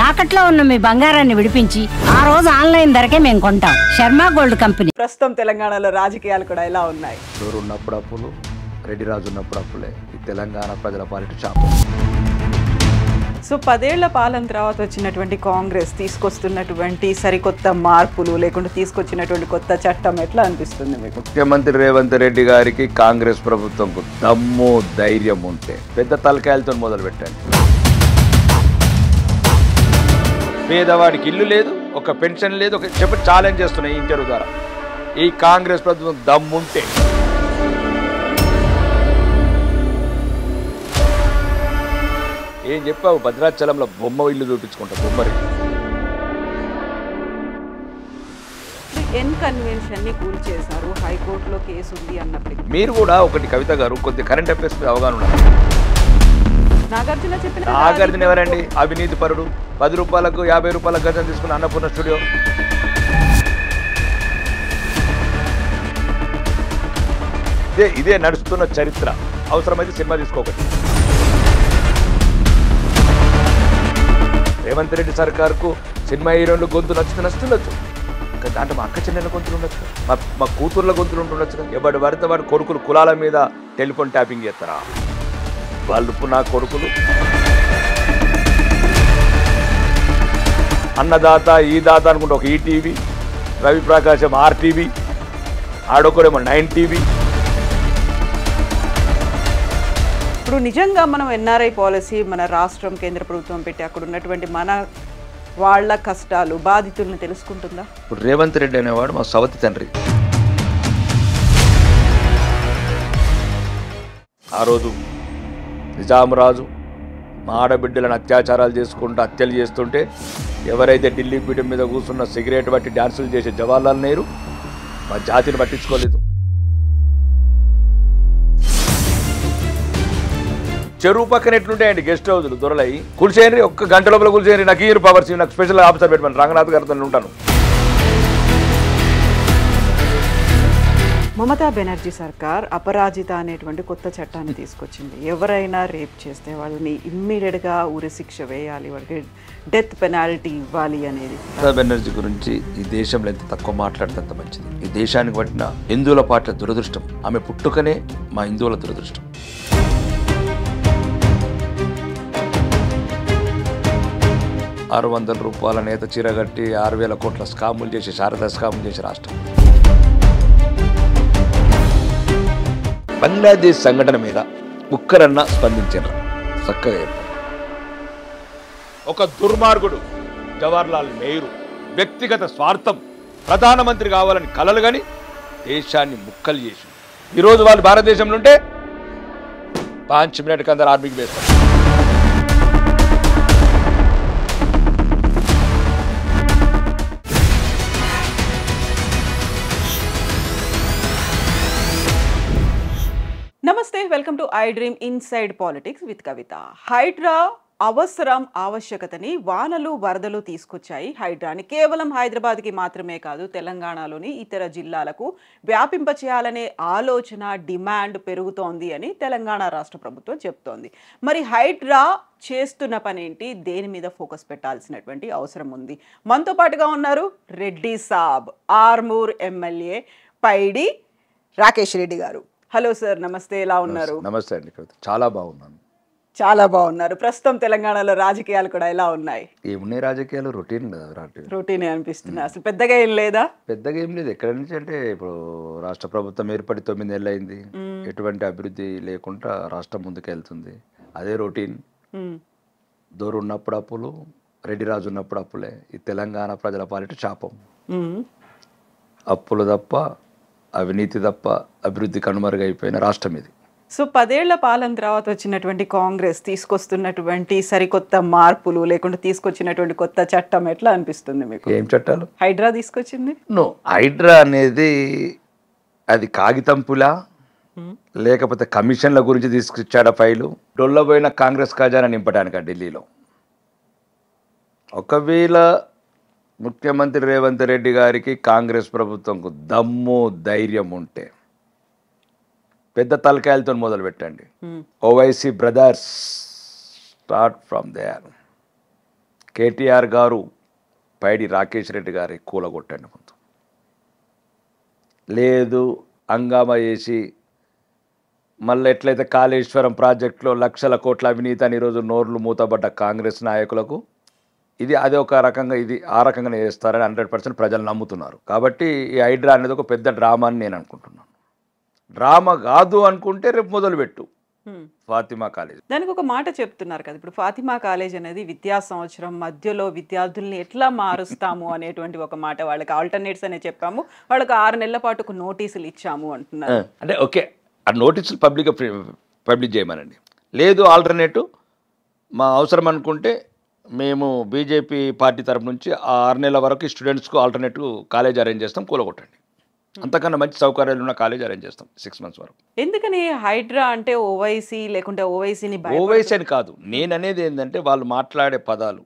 తాకట్లో ఉన్న మీ బంగారాన్ని విడిపించి ఆ రోజు ఆన్లైన్ ధరకే మేము కొంటాం. Sharma gold company. ప్రస్తుతం తెలంగాణలో రాజకీయాలు కూడా ఎలా ఉన్నాయి? డోరు ఉన్నప్పుడు అప్పులు, రెడ్డి రాజు ఉన్నప్పుడు అప్పులే. ఈ తెలంగాణ ప్రజల పాలిట శాపం. సో 10 ఏళ్ల పాలన తర్వాత వచ్చినటువంటి కాంగ్రెస్ తీసుకొస్తున్నటువంటి సరికొత్త మార్పులు లేకుంటే తీసుకొచ్చినటువంటి కొత్త చట్టం ఎట్లా అనిపిస్తుంది మీకు? ముఖ్యమంత్రి రేవంత్ రెడ్డి గారికి కాంగ్రెస్ ప్రభుత్వంకు దమ్ము ధైర్యం ఉంటే పెద్ద తలకాయలతో మొదలు పెట్టండి. పేదవాడికి ఇల్లు లేదు, ఒక పెన్షన్ లేదు, ఒక చెప్పి ఛాలెంజ్ చేస్తున్నాయి ఈ ఇంటర్వ్యూ ద్వారా. ఈ కాంగ్రెస్ ప్రభుత్వం దమ్ముంటే ఏం చెప్పావు? భద్రాచలంలో బొమ్మ ఇల్లు చూపించుకుంటా. బొమ్మరి కన్వెన్షన్ ని కూల్ చేశారు, హైకోర్టులో కేసు ఉంది అన్నప్పటికీ మీరు కూడా ఒకటి కవిత గారు కొద్ది కరెంట్ అఫేర్స్ మీద అవగాహన ఉన్నారు. నాగార్జున చెప్పిన నాగార్జున ఎవరండి? అవినీతి పరుడు. 10 రూపాయలకు 50 రూపాయల గజం తీసుకున్న అన్నపూర్ణ స్టూడియో. ఇదే నడుస్తున్న చరిత్ర. అవసరమైతే సినిమా తీసుకోకటి. రేవంత్ రెడ్డి సర్కార్కు సినిమా హీరోలు గొంతు నచ్చుతుండొచ్చు, అంటే మా అక్క చెల్లెల గొంతులు ఉండొచ్చు, మా కూతుర్ల గొంతులు ఉంటుండొచ్చు. ఎవడు పడితే వాడు కొడుకులు కులాల మీద టెలిఫోన్ ట్యాపింగ్ చేస్తారా? వాళ్ళు నా కొడుకులు అన్నదాత ఈ దాత అనుకుంటే ఒక ఈటీవీ, రవి ప్రకాశం ఆర్టీవీ, ఆడొకడేమో 9 టీవీ. ఇప్పుడు నిజంగా మనం ఎన్ఆర్ఐ పాలసీ మన రాష్ట్రం కేంద్ర ప్రభుత్వం పెట్టి అక్కడ ఉన్నటువంటి మన వాళ్ళ కష్టాలు బాధితులను తెలుసుకుంటుందా? ఇప్పుడు రేవంత్ రెడ్డి అనేవాడు మా సవతి తండ్రి. ఆ రోజు నిజాంరాజు మా ఆడబిడ్డలను అత్యాచారాలు చేసుకుంటూ హత్యలు చేస్తుంటే ఎవరైతే ఢిల్లీ పీఠం మీద కూర్చున్న సిగరెట్ బట్టి డ్యాన్సులు చేసే జవహర్లాల్ నెహ్రూ మా జాతిని పట్టించుకోలేదు. చెరువు పక్కన ఎట్లుంటాయండి గెస్ట్ హౌస్లు దొరలయి. కూల్చేయండి, ఒక్క గంట లోపల కూల్చేయండి. నాకు ఈ పవర్స్, నాకు స్పెషల్ ఆఫీసర్ పెట్టమని రంగనాథ్ గారితో ఉంటాను. మమతా బెనర్జీ సర్కార్ అపరాజిత అనేటువంటి కొత్త చట్టాన్ని తీసుకొచ్చింది. ఎవరైనా రేప్ చేస్తే వాళ్ళని ఇమ్మీడియట్గా ఉరిశిక్ష వేయాలి, వాళ్ళకి డెత్ పెనాల్టీ ఇవ్వాలి అనేది. మమతా బెనర్జీ గురించి ఈ దేశంలో ఎంత తక్కువ మాట్లాడితే అంత మంచిది. ఈ దేశానికి పట్టిన హిందువుల పాట దురదృష్టం. ఆమె పుట్టుకనే మా హిందువుల దురదృష్టం. 600 రూపాయల నేత చీరగట్టి 6,000 కోట్ల స్కాములు చేసి, శారదా స్కాములు చేసి రాష్ట్రం. బంగ్లాదేశ్ సంఘటన మీద ఒక్కరన్నా స్పందించారు? చక్కగా చెప్పారు. ఒక దుర్మార్గుడు జవహర్లాల్ నెహ్రూ వ్యక్తిగత స్వార్థం, ప్రధానమంత్రి కావాలని కలలు కానీ దేశాన్ని ముక్కలు చేసి ఈరోజు వాళ్ళు భారతదేశంలో ఉంటే 5 మినిట్కి అందరు ఆర్మీకి వేస్తారు. నమస్తే, welcome to iDream inside politics with Kavitha. Hydraa అవసరం ఆవశ్యకతని వానలు వరదలు తీసుకొచ్చాయి. హైడ్రాని కేవలం హైదరాబాద్కి మాత్రమే కాదు, తెలంగాణలోని ఇతర జిల్లాలకు వ్యాపింపచేయాలనే ఆలోచన, డిమాండ్ పెరుగుతోంది అని తెలంగాణ రాష్ట్ర ప్రభుత్వం చెప్తోంది. మరి హైడ్రా చేస్తున్న పనేంటి? దేని మీద ఫోకస్ పెట్టాల్సినటువంటి అవసరం ఉంది? మనతో పాటుగా ఉన్నారు రెడ్డి సాబ్, ఆర్మూర్ ఎమ్మెల్యే పైడి రాకేష్ రెడ్డి గారు. హలో సార్, నమస్తే, ఎలా ఉన్నారు? నమస్తే అండి కవిత, చాలా బాగున్నాను. చాలా బాగున్నారు. ప్రస్తుతం తెలంగాణలో రాజకీయాలు కూడా ఎలా ఉన్నాయి? ఏమున్నాయి రాజకీయాలు? రొటీనే అనిపిస్తున్నాయి. అసలు పెద్దగా ఏం లేదా? పెద్దగా ఏం లేదు. ఎక్కడి నుంచి అంటే ఇప్పుడు రాష్ట్ర ప్రభుత్వం ఏర్పడి 9 నెలలు అయింది. ఎటువంటి అభివృద్ధి లేకుండా రాష్ట్రం ముందుకు వెళ్తుంది. అదే రొటీన్. దూరం ఉన్నప్పుడు అప్పులు, రెడ్డి రాజు ఉన్నప్పుడు అప్పులే. ఈ తెలంగాణ ప్రజల పాలిట శాపం. అప్పులు తప్ప, అవినీతి తప్ప అభివృద్ధి కనుమరుగైపోయిన రాష్ట్రం ఇది. సో 10 ఏళ్ల పాలన తర్వాత వచ్చినటువంటి కాంగ్రెస్ తీసుకొస్తున్నటువంటి సరికొత్త మార్పులు లేకుంటే తీసుకొచ్చినటువంటి కొత్త చట్టం ఎట్లా అనిపిస్తుంది మీకు? ఏం చట్టాలు? హైడ్రా తీసుకొచ్చింది. హైడ్రా అనేది అది కాగితం పులా లేకపోతే కమిషన్ల గురించి తీసుకొచ్చాడ ఫైలు? డొల్లబోయిన కాంగ్రెస్ ఖజానా నింపడానికి ఢిల్లీలో. ఒకవేళ ముఖ్యమంత్రి రేవంత్ రెడ్డి గారికి కాంగ్రెస్ ప్రభుత్వంకు దమ్ము ధైర్యం ఉంటే పెద్ద తలకాయలతో మొదలు పెట్టండి. Owaisi brothers start from there. KTR గారు పైడి రాకేష్ రెడ్డి గారి కూలగొట్టండి ముందు. లేదు హంగామా చేసి మళ్ళీ ఎట్లయితే కాళేశ్వరం ప్రాజెక్టులో లక్షల కోట్ల అవినీతి అని ఈరోజు నోర్లు మూతబడ్డ కాంగ్రెస్ నాయకులకు ఇది అదే ఒక రకంగా ఇది ఆ రకంగానే చేస్తారని 100% ప్రజలు నమ్ముతున్నారు. కాబట్టి ఈ హైడ్రా అనేది ఒక పెద్ద డ్రామా అని నేను అనుకుంటున్నాను. డ్రామా కాదు అనుకుంటే రేపు మొదలుపెట్టు ఫాతిమా కాలేజ్. దానికి ఒక మాట చెప్తున్నారు కదా, ఇప్పుడు ఫాతిమా కాలేజ్ అనేది విద్యా సంవత్సరం మధ్యలో విద్యార్థుల్ని ఎట్లా మారుస్తాము అనేటువంటి ఒక మాట, వాళ్ళకి ఆల్టర్నేట్స్ అనే చెప్పాము, వాళ్ళకి 6 నెలల పాటు ఒక నోటీసులు ఇచ్చాము అంటున్నారు. అంటే ఓకే, ఆ నోటీసులు పబ్లిక్ చేయమనండి. లేదు ఆల్టర్నేటివ్ మా అవసరం అనుకుంటే మేము బీజేపీ పార్టీ తరపు నుంచి ఆ 6 నెలల వరకు స్టూడెంట్స్కు ఆల్టర్నేటివ్ కాలేజ్ అరేంజ్ చేస్తాం, కూలగొట్టండి. అంతకన్నా మంచి సౌకర్యాలు ఉన్న కాలేజ్ అరేంజ్ చేస్తాం 6 months వరకు. ఎందుకని హైడ్రా అంటే ఓవైసీ లేకుంటే ఓవైసీని ఓవైసీ అని కాదు, నేను అనేది ఏంటంటే వాళ్ళు మాట్లాడే పదాలు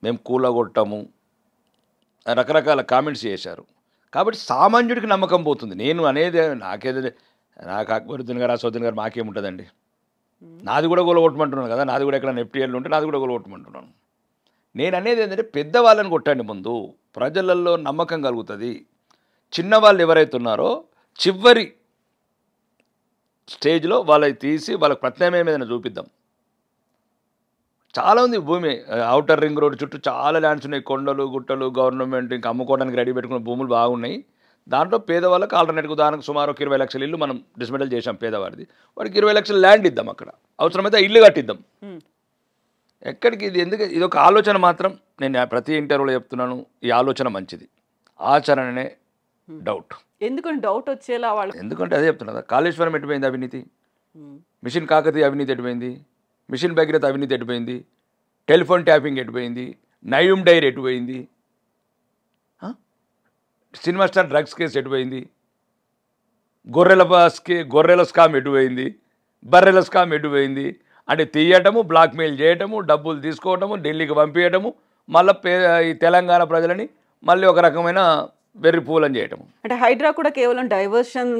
మేము కూలగొట్టము రకరకాల కామెంట్స్ చేశారు. కాబట్టి సామాన్యుడికి నమ్మకం పోతుంది. నేను అనేది నాకు అక్బరుద్దీన్ గారు అసదుద్దీన్ గారు మాకేముంటుందండి, నాది కూడా కూలగొట్టమంటున్నాను కదా, నాది కూడా ఎక్కడ ఎఫ్టీఎల్ ఉంటే నాది కూడా కూలగొట్టమంటున్నాను. నేను అనేది ఏంటంటే పెద్దవాళ్ళని కొట్టండి ముందు, ప్రజలలో నమ్మకం కలుగుతుంది. చిన్నవాళ్ళు ఎవరైతే ఉన్నారో చివరి స్టేజ్లో వాళ్ళకి తీసి వాళ్ళకి ప్రత్యామ్నాయం ఏదైనా చూపిద్దాం. చాలా ఉంది భూమి, అవుటర్ రింగ్ రోడ్ చుట్టూ చాలా ల్యాండ్స్ ఉన్నాయి, కొండలు గుట్టలు, గవర్నమెంట్ ఇంకా అమ్ముకోవడానికి రెడీ పెట్టుకున్న భూములు బాగున్నాయి. దాంట్లో పేదవాళ్ళకి ఆల్టర్నేటివ్ ఉదాహరణకు సుమారు 20 లక్షల ఇల్లు మనం డిస్మెంటల్ చేసాం పేదవాడిది, వాడికి 20 లక్షల ల్యాండ్ ఇద్దాం, అక్కడ అవసరమైతే ఇల్లు కట్టిద్దాం. ఎక్కడికి ఇది ఎందుకు, ఇది ఒక ఆలోచన మాత్రం. నేను ప్రతి ఇంటర్వ్యూలో చెప్తున్నాను, ఈ ఆలోచన మంచిది, ఆచరణనే డౌట్. ఎందుకంటే డౌట్ వచ్చేలా వాళ్ళు, ఎందుకంటే అదే చెప్తున్నా, కాళేశ్వరం ఎటుపోయింది అవినీతి, మిషన్ కాకతీయ అవినీతి ఎటుపోయింది, మిషన్ భగీరథ అవినీతి ఎటుపోయింది, టెలిఫోన్ ట్యాపింగ్ ఎటుపోయింది, నయూమ్ డైర్ ఎటుపోయింది, సినిమా స్టార్ డ్రగ్స్ కేసు ఎటుపోయింది, గొర్రెల స్కామ్ ఎటుపోయింది, బర్రెల స్కామ్ ఎటుపోయింది. అంటే తీయటము, బ్లాక్మెయిల్ చేయటము, డబ్బులు తీసుకోవటము, ఢిల్లీకి పంపించటము, మళ్ళీ ఈ తెలంగాణ ప్రజలని మళ్ళీ ఒక రకమైన వెర్రి పూలని చేయటము. అంటే హైడ్రా కూడా కేవలం డైవర్షన్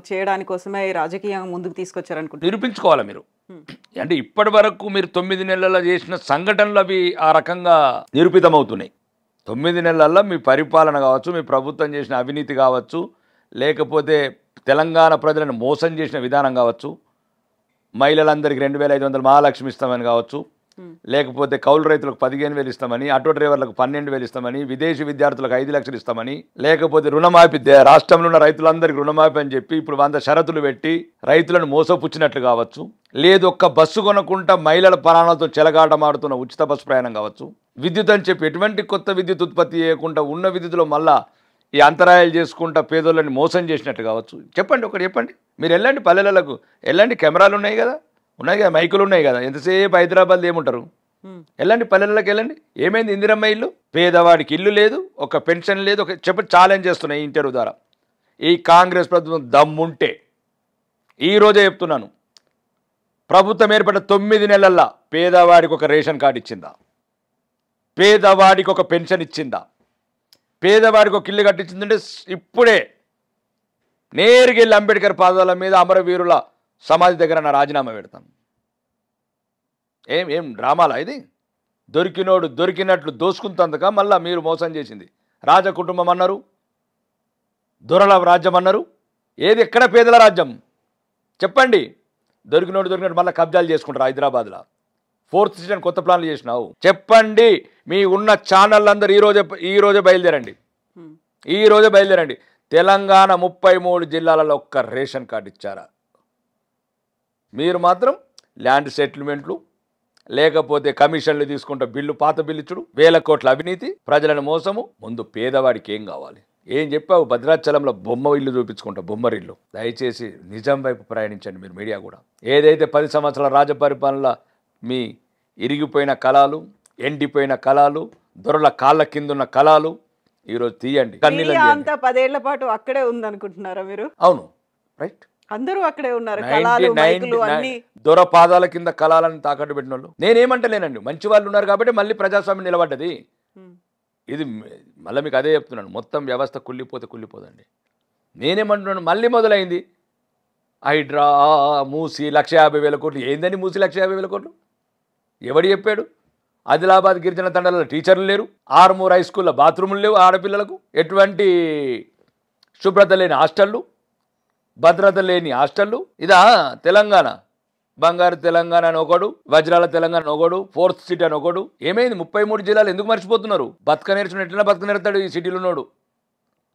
చేయడానికి కోసమే రాజకీయంగా ముందుకు తీసుకొచ్చారనుకుంటున్నారు. నిరూపించుకోవాలి మీరు. అంటే ఇప్పటి వరకు మీరు 9 నెలల్లో చేసిన సంఘటనలు అవి ఆ రకంగా నిరూపితమవుతున్నాయి. 9 నెలల్లో మీ పరిపాలన కావచ్చు, మీ ప్రభుత్వం చేసిన అవినీతి కావచ్చు, లేకపోతే తెలంగాణ ప్రజలను మోసం చేసిన విధానం కావచ్చు, మహిళలందరికీ 2500 మహాలక్ష్మి ఇస్తామని కావచ్చు, లేకపోతే కౌలు రైతులకు 15,000 ఇస్తామని, ఆటో డ్రైవర్లకు 12,000 ఇస్తామని, విదేశీ విద్యార్థులకు 5 లక్షలు ఇస్తామని, లేకపోతే రుణమాఫీ రాష్ట్రంలో ఉన్న రైతులందరికీ రుణమాఫీ అని చెప్పి ఇప్పుడు 100 షరతులు పెట్టి రైతులను మోసపుచ్చినట్లు కావచ్చు, లేదు ఒక్క బస్సు కొనకుండా మహిళల ప్రాణాలతో చెలగాటమాడుతున్న ఉచిత బస్సు ప్రయాణం కావచ్చు, విద్యుత్ అని చెప్పి ఎటువంటి కొత్త విద్యుత్ ఉత్పత్తి చేయకుండా ఉన్న విద్యుత్తులో మళ్ళా ఈ అంతరాయాలు చేసుకుంటా పేదోళ్ళని మోసం చేసినట్టు కావచ్చు. చెప్పండి, ఒకటి చెప్పండి. మీరు వెళ్ళండి పల్లెలకు, వెళ్ళండి, కెమెరాలు ఉన్నాయి కదా, ఉన్నాయి కదా, మైకులు ఉన్నాయి కదా, ఎంతసేపు హైదరాబాద్ ఏముంటారు, వెళ్ళండి పల్లెలకు వెళ్ళండి. ఏమైంది ఇందిరమ్మ ఇల్లు? పేదవాడికి ఇల్లు లేదు, ఒక పెన్షన్ లేదు, ఒక ఛాలెంజ్ చేస్తున్నాయి ఈ ఇంటర్వ్యూ ద్వారా. ఈ కాంగ్రెస్ ప్రభుత్వం దమ్ముంటే ఈరోజే చెప్తున్నాను, ప్రభుత్వం ఏర్పడిన 9 నెలల్లో పేదవాడికి ఒక రేషన్ కార్డు ఇచ్చిందా, పేదవాడికి ఒక పెన్షన్ ఇచ్చిందా, పేదవాడికి ఒక ఇల్లు కట్టించిందంటే ఇప్పుడే నేరుగా వెళ్ళి అంబేద్కర్ పాదాల మీద అమరవీరుల సమాధి దగ్గర నా రాజీనామా పెడతాను. ఏం డ్రామాలా ఇది? దొరికినోడు దొరికినట్లు దోసుకుంతందుక మళ్ళీ మీరు మోసం చేసింది. రాజకుటుంబం అన్నారు, దొరల రాజ్యం అన్నారు. ఏది ఎక్కడ పేదల రాజ్యం చెప్పండి? దొరికినోడు దొరికినట్టు మళ్ళీ కబ్జాలు చేసుకుంటారు హైదరాబాద్లో. 4th సీజన్ కొత్త ప్లాన్లు చేసినావు చెప్పండి. మీ ఉన్న ఛానల్ అందరూ ఈరోజే బయలుదేరండి, ఈరోజే బయలుదేరండి. తెలంగాణ 33 జిల్లాలలో ఒక్క రేషన్ కార్డు ఇచ్చారా? మీరు మాత్రం ల్యాండ్ సెటిల్మెంట్లు, లేకపోతే కమిషన్లు తీసుకుంటా బిల్లు, పాత బిల్లు ఇచ్చుడు, 1000 కోట్ల అవినీతి, ప్రజలను మోసము. ముందు పేదవాడికి ఏం కావాలి? ఏం చెప్పావు? భద్రాచలంలో బొమ్మ ఇల్లు చూపించుకుంటా, బొమ్మరిల్లు. దయచేసి నిజం వైపు ప్రయాణించండి మీరు మీడియా కూడా. ఏదైతే 10 సంవత్సరాల రాజపరిపాలన మీ ఇరిగిపోయిన కళలు, ఎండిపోయిన కళలు, దొరల కాళ్ళ కిందున్న కళలు ఈరోజు తీయండి. అంతా 10 ఏళ్ల పాటు అక్కడే ఉందనుకుంటున్నారా మీరు? అవును, రైట్. అందరూ అక్కడే ఉన్నారు. కళలు, మైకులు అన్ని దొర పాదాల కింద కళాలను తాకట్టు పెట్టిన వాళ్ళు. నేనేమంటలేనండి, మంచి వాళ్ళు ఉన్నారు కాబట్టి మళ్ళీ ప్రజాస్వామ్యం నిలబడ్డది. ఇది మళ్ళీ మీకు అదే చెప్తున్నాను, మొత్తం వ్యవస్థ కుళ్ళిపోదండి. నేనేమంటున్నాను, మళ్ళీ మొదలైంది హైడ్రా, మూసి 150,000 కోట్లు. ఏందని మూసి 150,000 కోట్లు? ఎవడు చెప్పాడు? ఆదిలాబాద్ గిరిజన తండాలలో టీచర్లు లేరు, ఆర్మూర్ హై స్కూల్లో బాత్రూములు లేవు ఆడపిల్లలకు, ఎటువంటి శుభ్రత లేని హాస్టళ్ళు, భద్రత లేని హాస్టళ్ళు. ఇదా తెలంగాణ? బంగారు తెలంగాణ అని ఒకడు, వజ్రాల తెలంగాణ అని ఒకడు, ఫోర్త్ సిటీ అని ఒకడు. ఏమైంది? 33 జిల్లాలు ఎందుకు మర్చిపోతున్నారు? బతక నేర్చుకుని ఎట్లా బతక నేర్తాడు ఈ సిటీలో ఉన్నాడు?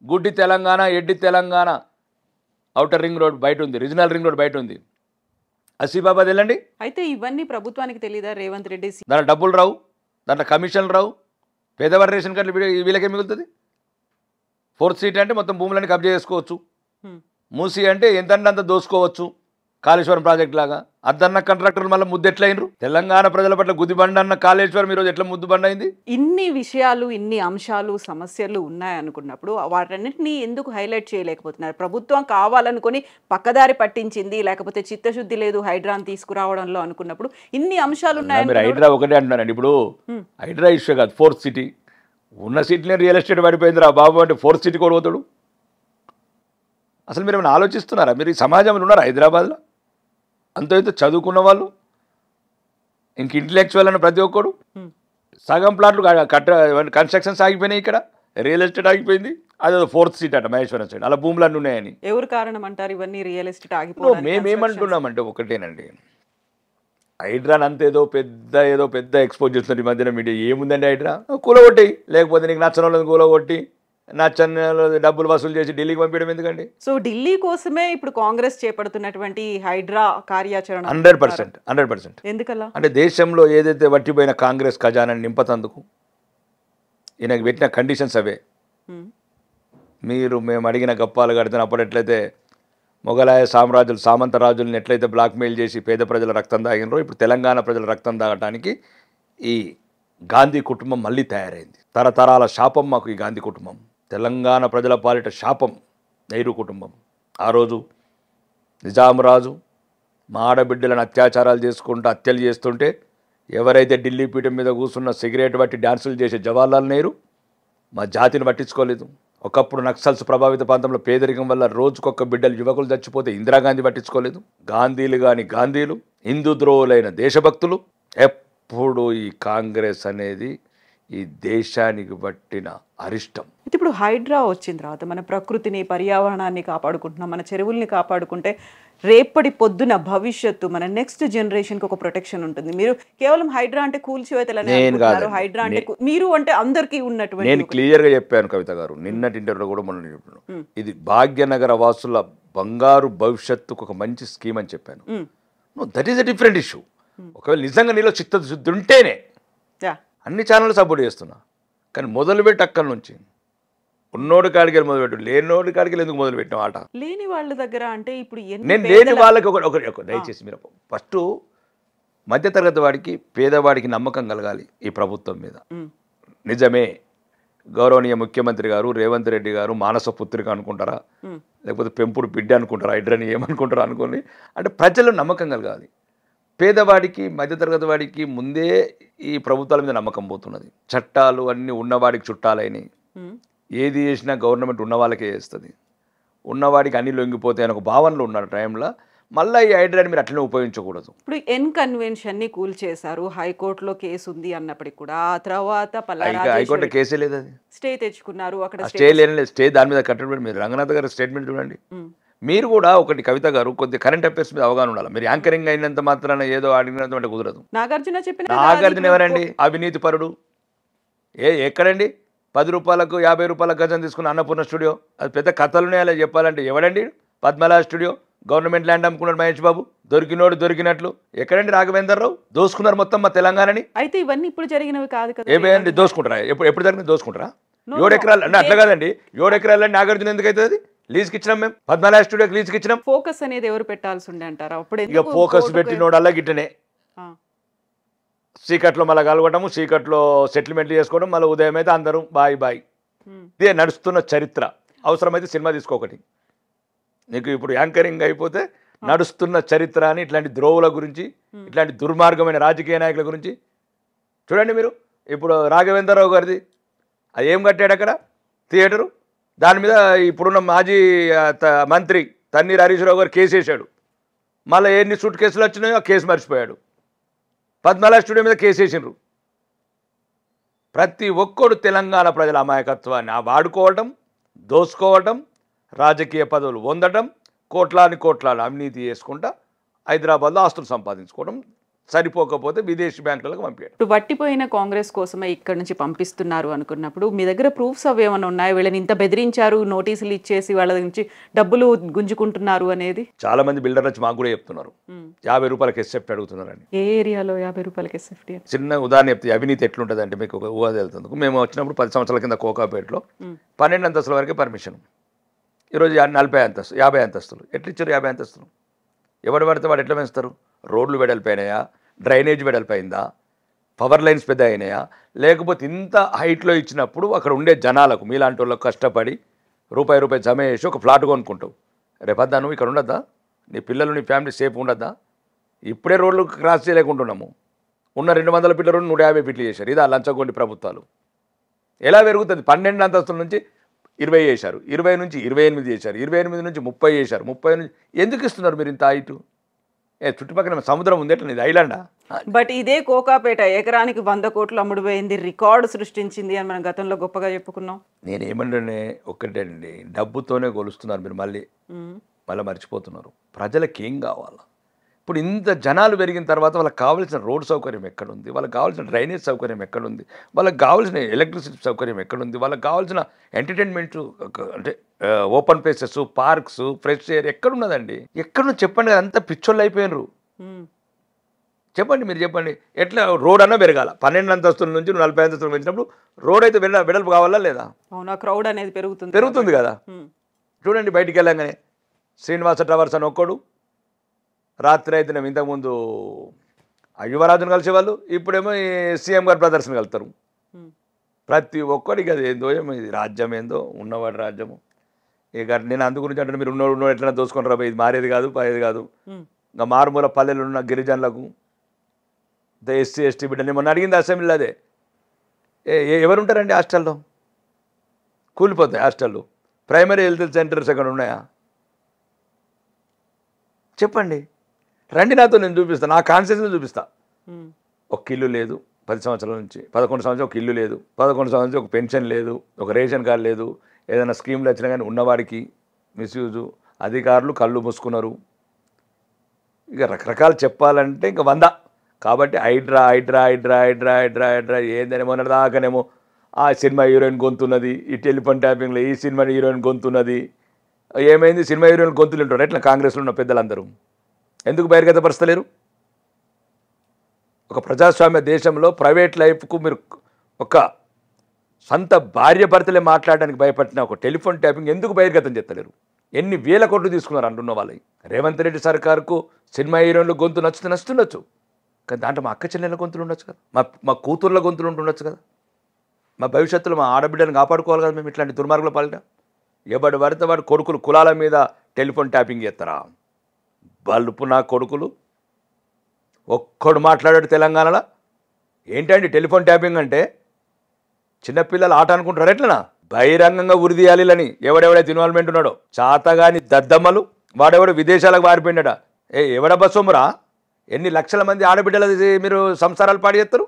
గుడ్డి తెలంగాణ, ఎడ్డి తెలంగాణ. ఔటర్ రింగ్ రోడ్ బయట ఉంది, రీజనల్ రింగ్ రోడ్ బయట ఉంది. ఆసిఫాబాద్ వెళ్ళండి. అయితే ఇవన్నీ ప్రభుత్వానికి తెలియదా? రేవంత్ రెడ్డి దాంట్లో డబ్బులు రావు, దాంట్లో కమిషన్లు రావు, పేదవారి రేషన్ కార్డులు వీళ్ళకే మిగులుతుంది. ఫోర్త్ సిటీ అంటే మొత్తం భూములన్నీ కబ్జా చేసుకోవచ్చు. మూసి అంటే ఎంతంటే అంత దోసుకోవచ్చు, కాళేశ్వరం ప్రాజెక్ట్ లాగా. అద్దన్న కాంట్రాక్టర్లు మళ్ళీ ముద్దెట్లయినరు? తెలంగాణ ప్రజల పట్ల గుదిబండ అన్న కాళేశ్వరం ఈరోజు ఎట్లా ముద్దుబండ అయింది? ఇన్ని విషయాలు, ఇన్ని అంశాలు, సమస్యలు ఉన్నాయనుకున్నప్పుడు వాటన్నిటిని ఎందుకు హైలైట్ చేయలేకపోతున్నారు? ప్రభుత్వం కావాలనుకొని పక్కదారి పట్టించింది, లేకపోతే చిత్తశుద్ధి లేదు హైడ్రాని తీసుకురావడంలో అనుకున్నప్పుడు ఇన్ని అంశాలు ఉన్నాయి. మీరు హైడ్రా ఒకటే అంటున్నారండి. ఇప్పుడు హైడ్రా ఇష్యూ కాదు, ఫోర్త్ సిటీ. ఉన్న సిటీని రియల్ ఎస్టేట్ పడిపోయింది రా బాబు అంటే ఫోర్త్ సిటీ కూడా పోతాడు. అసలు మీరు ఏమైనా ఆలోచిస్తున్నారా? మీరు ఈ సమాజంలో ఉన్నారా? హైదరాబాద్లో అంత ఇంత చదువుకున్న వాళ్ళు, ఇంక ఇంటలెక్చువల్ అని ప్రతి ఒక్కడు. సగం ప్లాట్లు కన్స్ట్రక్షన్స్ ఆగిపోయినాయి, ఇక్కడ రియల్ ఎస్టేట్ ఆగిపోయింది. అదే ఫోర్త్ సీట్ అట మహేశ్వరం సైడ్, అలా భూములన్నీ ఉన్నాయని. ఎవరు కారణం అంటారు ఇవన్నీ రియల్ ఎస్టేట్ ఆగిపోవడానికి? మేమేమంటున్నామంటే ఒకటేనండి, హైడ్రాన్ అంతేదో పెద్ద ఎక్స్పోజ్ చేస్తుంది ఈ మధ్యన మీడియా. ఏముందండి హైడ్రా? కూలగొట్టి, లేకపోతే నీకు నచ్చని వాళ్ళని కూలగొట్టి, నచ్చని డబ్బులు వసూలు చేసి ఢిల్లీకి పంపించడం ఎందుకండి? సో ఢిల్లీ కోసమే ఇప్పుడు కాంగ్రెస్ చేపడుతున్నటువంటి హైడ్రా కార్యాచరణ 100%. ఎందుకలా అంటే దేశంలో ఏదైతే వట్టిపోయిన కాంగ్రెస్ ఖజానాన్ని నింపతందుకు ఈయనకు పెట్టిన కండిషన్స్ అవే. మేము అడిగిన గప్పాలు కడుతున్నప్పుడు ఎట్లయితే మొఘలాయ సామ్రాజ్యులు, సామంత రాజులను ఎట్లయితే బ్లాక్మెయిల్ చేసి పేద ప్రజల రక్తం తాగినరో, ఇప్పుడు తెలంగాణ ప్రజల రక్తం తాగటానికి ఈ గాంధీ కుటుంబం మళ్ళీ తయారైంది. తరతరాల శాపం మాకు ఈ గాంధీ కుటుంబం, తెలంగాణ ప్రజల పాలిట శాపం నెహ్రూ కుటుంబం. ఆ రోజు నిజాం రాజు మా ఆడబిడ్డలను అత్యాచారాలు చేసుకుంటూ హత్యలు చేస్తుంటే ఎవరైతే ఢిల్లీ పీఠం మీద కూర్చున్న సిగరెట్ బట్టి డ్యాన్సులు చేసే జవహర్లాల్ నెహ్రూ మా జాతిని పట్టించుకోలేదు. ఒకప్పుడు నక్సల్స్ ప్రభావిత ప్రాంతంలో పేదరికం వల్ల రోజుకొక బిడ్డలు యువకులు చచ్చిపోతే ఇందిరాగాంధీ పట్టించుకోలేదు. గాంధీలు హిందూ ద్రోహులైన దేశభక్తులు. ఎప్పుడు ఈ కాంగ్రెస్ అనేది ఈ దేశానికి పట్టిన అరిష్టం. ఇప్పుడు హైడ్రా వచ్చిన తర్వాత మన ప్రకృతిని, పర్యావరణాన్ని కాపాడుకుంటున్నాం, మన చెరువుల్ని కాపాడుకుంటే రేపటి పొద్దున భవిష్యత్తు మన నెక్స్ట్ జనరేషన్కి ఒక ప్రొటెక్షన్ ఉంటుంది. మీరు కేవలం హైడ్రా అంటే కూల్చివేతలని అనుకుంటున్నారు, హైడ్రా అంటే మీరు అంటే అందరికీ ఉన్నటువంటి. నేను క్లియర్గా చెప్పాను కవిత గారు, నిన్నటి ఇంటర్వ్యూలో కూడా మనం చెప్పాను, ఇది భాగ్యనగర వాసుల బంగారు భవిష్యత్తుకు ఒక మంచి స్కీమ్ అని చెప్పాను. That is a different issue. ఒకవేళ నిజంగా నీలో చిత్తశుద్ధి ఉంటేనే అన్ని ఛానళ్ళు సపోర్ట్ చేస్తున్నా, కానీ మొదలుపెట్టి అక్కడి నుంచి ఉన్నోడి కాడికి వెళ్ళి మొదలుపెట్టు, లేనోడి కాడికి వెళ్ళి ఎందుకు మొదలుపెట్టాం ఆట? లేని వాళ్ళ దగ్గర అంటే ఇప్పుడు నేను లేని వాళ్ళకి ఒక దయచేసి మీరు ఫస్ట్ మధ్యతరగతి వాడికి, పేదవాడికి నమ్మకం కలగాలి ఈ ప్రభుత్వం మీద. నిజమే గౌరవనీయ ముఖ్యమంత్రి గారు రేవంత్ రెడ్డి గారు మానస పుత్రిక అనుకుంటారా, లేకపోతే పెంపుడు బిడ్డ అనుకుంటారా, హైడ్రాని ఏమనుకుంటారా అనుకోని, అంటే ప్రజల్లో నమ్మకం కలగాలి. పేదవాడికి, మధ్యతరగతి వాడికి ముందే ఈ ప్రభుత్వాల మీద నమ్మకం పోతున్నది. చట్టాలు అన్నీ ఉన్నవాడికి చుట్టాలైనవి. ఏది చేసినా గవర్నమెంట్ ఉన్న వాళ్ళకే చేస్తుంది. ఉన్నవాడికి అన్ని లొంగిపోతాయి అని ఒక భావనలో ఉన్న టైంలో మళ్ళీ ఈ హైడ్రాని మీరు అట్లనే ఉపయోగించకూడదు. ఇప్పుడు ఎన్ కన్వెన్షన్ని కూల్ చేశారు, హైకోర్టులో కేసు ఉంది అన్నప్పటికీ కూడా ఆ తర్వాత హైకోర్టులో కేసే లేదు, అది స్టే తెచ్చుకున్నారు. అక్కడ స్టే లేని స్టే దాని మీద కట్టడం. మీరు రంగనాథ్ గారి స్టేట్మెంట్ చూడండి. మీరు కూడా ఒకటి కవిత గారు కొద్దిగా కరెంట్ అఫైర్స్ మీద అవగాహన ఉండాలి. మీరు యాంకరింగ్ అయినంత మాత్రాన ఏదో అడిగినంత అంటే కుదరదు. నాగార్జున ఎవరండి? అవినీతి పరుడు. ఎక్కడండి 10 రూపాయలకు 50 రూపాయల గజం తీసుకున్న అన్నపూర్ణ స్టూడియో, అది పెద్ద కథలునే అలా చెప్పాలంటే ఎవడండి? పద్మలా studio, government land అమ్ముకున్నాడు Mahesh Babu, దొరికినోడు దొరికినట్లు. ఎక్కడండి రాఘవేందర్ రావు? దోసుకున్నారు మొత్తం మా తెలంగాణని. అయితే ఇవన్నీ ఇప్పుడు జరిగినవి కాదు కదా. ఏమేండి దోసుకుంటారా? ఎప్పుడు జరిగింది దోసుకుంటారా? 7 ఎకరాలు అంటే అట్లా కాదండి. 7 ఎకరాలు నాగార్జున ఎందుకు అవుతుంది? లీజ్కి ఇచ్చినాం, మేము పద్మలా స్టూడియోకి లీజ్కి ఇచ్చినాం. ఫోకస్ అనేది ఎవరు పెట్టాల్సి ఉండే అంటారా? అప్పుడు ఇక ఫోకస్ పెట్టినోడల్లా గిట్టనే చీకట్లో మళ్ళీ కలగటము, చీకట్లో సెటిల్మెంట్లు చేసుకోవడం, మళ్ళీ ఉదయం అయితే అందరూ బాయ్ బాయ్. ఇదే నడుస్తున్న చరిత్ర. అవసరమైతే సినిమా తీసుకోకటి. నీకు ఇప్పుడు యాంకరింగ్ అయిపోతే నడుస్తున్న చరిత్ర అని ఇట్లాంటి ద్రోవుల గురించి, ఇట్లాంటి దుర్మార్గమైన రాజకీయ నాయకుల గురించి చూడండి మీరు. ఇప్పుడు రాఘవేంద్రరావు గారిది అది ఏం కట్టాడు అక్కడ థియేటరు, దాని మీద ఇప్పుడున్న మాజీ మంత్రి తన్నీర్ హరీష్ రావు గారు కేసు వేశాడు. మళ్ళీ ఎన్ని సూట్ కేసులు వచ్చినాయో ఆ కేసు మర్చిపోయాడు. పద్మలా స్టూడియో మీద కేసు వేసిండ్రు. ప్రతి ఒక్కడు తెలంగాణ ప్రజల అమాయకత్వాన్ని వాడుకోవటం, దోసుకోవటం, రాజకీయ పదవులు పొందటం, కోట్లాది అవినీతి చేసుకుంటా హైదరాబాద్లో ఆస్తులు సంపాదించుకోవడం, సరిపోకపోతే విదేశీ బ్యాంకులకు పంపించడం. ఇప్పుడు వట్టిపోయిన కాంగ్రెస్ కోసమే ఇక్కడ నుంచి పంపిస్తున్నారు అనుకున్నప్పుడు మీ దగ్గర ప్రూఫ్స్ అవి ఏమైనా ఉన్నాయా? వీళ్ళని ఇంత బెదిరించారు, నోటీసులు ఇచ్చేసి వాళ్ళ నుంచి డబ్బులు గుంజుకుంటున్నారు అనేది? చాలా మంది బిల్డర్లు వచ్చి మాకు కూడా చెప్తున్నారు 50 రూపాయలకి ఎస్ఎఫ్టీ అడుగుతున్నారని. ఏ ఏరియాలో 50 రూపాయలకి ఎస్ఎఫ్టీ? చిన్న ఉదాహరణ చెప్తే అవినీతి ఎట్లుంటుంది అంటే మీకు ఒక ఊహ తెలుతుంది. మేము వచ్చినప్పుడు 10 సంవత్సరాల కింద కోకాపేటలో 12 అంతస్తుల వరకే పర్మిషన్. ఈరోజు 40 అంతస్తు 50 అంతస్తులు. ఎట్లా ఇచ్చారు 50 అంతస్తులు? ఎవరు పడితే వాడు ఎట్లా పెంచుతారు? రోడ్లు వెడల్పోయినాయా, డ్రైనేజ్ వెడల్పోయిందా, పవర్ లైన్స్ పెద్ద అయినాయా, లేకపోతే ఇంత హైట్లో ఇచ్చినప్పుడు అక్కడ ఉండే జనాలకు మీలాంటి వాళ్ళకు కష్టపడి రూపాయి జమ చేసి ఒక ఫ్లాట్ కొనుక్కుంటావు. రేపద్దా నువ్వు ఇక్కడ ఉండద్దా? నీ పిల్లలు నీ ఫ్యామిలీ సేఫ్ ఉండద్దా? ఇప్పుడే రోడ్లు క్రాస్ చేయలేకుంటున్నాము. ఉన్న 200 ఫీట్ల రోడ్డు 150 ఫీట్లు చేశారు. ఇదా లంచగొండి ప్రభుత్వాలు? ఎలా పెరుగుతుంది? 12 అంతస్తుల నుంచి 20 చేశారు, 20 నుంచి 28 చేశారు, 28 నుంచి 30 చేశారు, 30 నుంచి ఎందుకు ఇస్తున్నారు మీరు ఇంత హైటు? చుట్టుపక్కల సముద్రం ఉంది, ఎట్లా ఇది ఐలాండా? బట్ ఇదే కోకాపేట ఎకరానికి 100 కోట్లు అమ్ముడు పోయింది, రికార్డు సృష్టించింది అని మనం గతంలో గొప్పగా చెప్పుకున్నాం. నేను ఏమంటే ఒక్కటండి, డబ్బుతోనే కొలుస్తున్నారు మీరు. మళ్ళీ మర్చిపోతున్నారు ప్రజలకు ఏం కావాలా. ఇప్పుడు ఇంత జనాలు పెరిగిన తర్వాత వాళ్ళకి కావాల్సిన రోడ్ సౌకర్యం ఎక్కడుంది, వాళ్ళకి కావాల్సిన డ్రైనేజ్ సౌకర్యం ఎక్కడుంది, వాళ్ళకి కావాల్సిన ఎలక్ట్రిసిటీ సౌకర్యం ఎక్కడుంది, వాళ్ళకి కావాల్సిన ఎంటర్టైన్మెంట్ అంటే open places, parks, fresh air ఎక్కడున్నదండి? ఎక్కడున్నా చెప్పండి. అంతా పిచ్చోళ్ళు అయిపోయినరు. చెప్పండి, మీరు చెప్పండి. ఎట్లా రోడ్ అన్నా పెరగాల? 12 అంతస్తుల నుంచి 40 అంతస్తులు పెంచినప్పుడు రోడ్ అయితే వెడల్పు కావాలా లేదా? అవునా, క్రౌడ్ అనేది పెరుగుతుంది కదా. చూడండి, బయటికి వెళ్ళంగానే శ్రీనివాస టవర్స్ అని ఒక్కడు, రాత్రి అయితే మేము ఇంతకుముందు యువరాజును కలిసేవాళ్ళు, ఇప్పుడేమో ఈ సీఎం గారు బ్రదర్స్ని కలుస్తారు. ప్రతి ఒక్కడికి అది ఏందో ఏమో, ఇది రాజ్యం ఏందో, ఉన్నవాడి రాజ్యము. ఇక నేను అందు గురించి అంటే మీరు ఉన్నోడు ఎట్లా దోసుకొని రాబోయే, ఇది మారేది కాదు, పోయేది కాదు. ఇంకా మారుమూల పల్లెలు ఉన్న గిరిజనులకు, ఎస్సీ ఎస్టీ బిడ్డని మొన్న అడిగింది అసెంబ్లీలో. అదే ఎవరు ఉంటారండి హాస్టల్లో? కూలిపోతాయి హాస్టల్లో. ప్రైమరీ హెల్త్ సెంటర్స్ ఎక్కడ ఉన్నాయా? చెప్పండి, రండి నాతో, నేను చూపిస్తాను. నా కాన్షియస్లో చూపిస్తా. ఒక ఇల్లు లేదు 10 సంవత్సరాల నుంచి, 11 సంవత్సరాలు ఒక ఇల్లు లేదు, 11 సంవత్సరాల నుంచి ఒక పెన్షన్ లేదు, ఒక రేషన్ కార్డు లేదు, ఏదైనా స్కీమ్లు వచ్చినా కానీ ఉన్నవాడికి మిస్యూజు, అధికారులు కళ్ళు మూసుకున్నారు. ఇక రకరకాలు చెప్పాలంటే ఇంకా 100. కాబట్టి హైడ్రా హైడ్రా హైడ్రా హైడ్రా హైడ్రా హైడ్రా ఏందని మొన్నటి దాకానేమో ఆ సినిమా హీరోయిన్ గొంతున్నది, ఈ టెలిఫోన్ ట్యాపింగ్లో ఈ సినిమా హీరోయిన్ గొంతున్నది. ఏమైంది? సినిమా హీరోయిన్ గొంతులు ఉంటారు ఎట్లా? కాంగ్రెస్లో ఉన్న పెద్దలందరూ ఎందుకు బహిర్గతపరచలేరు? ఒక ప్రజాస్వామ్య దేశంలో ప్రైవేట్ లైఫ్కు మీరు ఒక సొంత భార్య భర్తలే మాట్లాడడానికి భయపడిన ఒక టెలిఫోన్ ట్యాపింగ్ ఎందుకు బహిర్గతం చేస్తలేరు? ఎన్ని వేల కోట్లు తీసుకున్నారు అంటున్న వాళ్ళకి. రేవంత్ రెడ్డి సర్కారుకు సినిమా హీరోయిన్ల గొంతు నచ్చుతుండొచ్చు, కానీ దాంట్లో మా అక్క చెల్లెల గొంతులు ఉండొచ్చు కదా, మా కూతుర్ల గొంతులు ఉంటుండొచ్చు కదా. మా భవిష్యత్తులో మా ఆడబిడ్డను కాపాడుకోవాలి కదా మేము ఇట్లాంటి దుర్మార్గుల పాలిట. ఎవడు పడితే వాడు కొడుకులు కులాల మీద టెలిఫోన్ ట్యాపింగ్ చేస్తారా? బల్పు నా కొడుకులు ఒక్కడు మాట్లాడాడు తెలంగాణలో. ఏంటండి టెలిఫోన్ ట్యాపింగ్ అంటే? చిన్నపిల్లలు ఆట అనుకుంటారు ఎట్లనా? బహిరంగంగా ఉరిదీయాలని ఎవడెవడైతే ఇన్వాల్వ్మెంట్ ఉన్నాడో చాతగాని దద్దమ్మలు, వాడెవడు విదేశాలకు పారిపోయినాడ. ఎవడబ్బా సొమ్మురా? ఎన్ని లక్షల మంది ఆడబిడ్డల మీరు సంసారాలు పాడు చేస్తారు?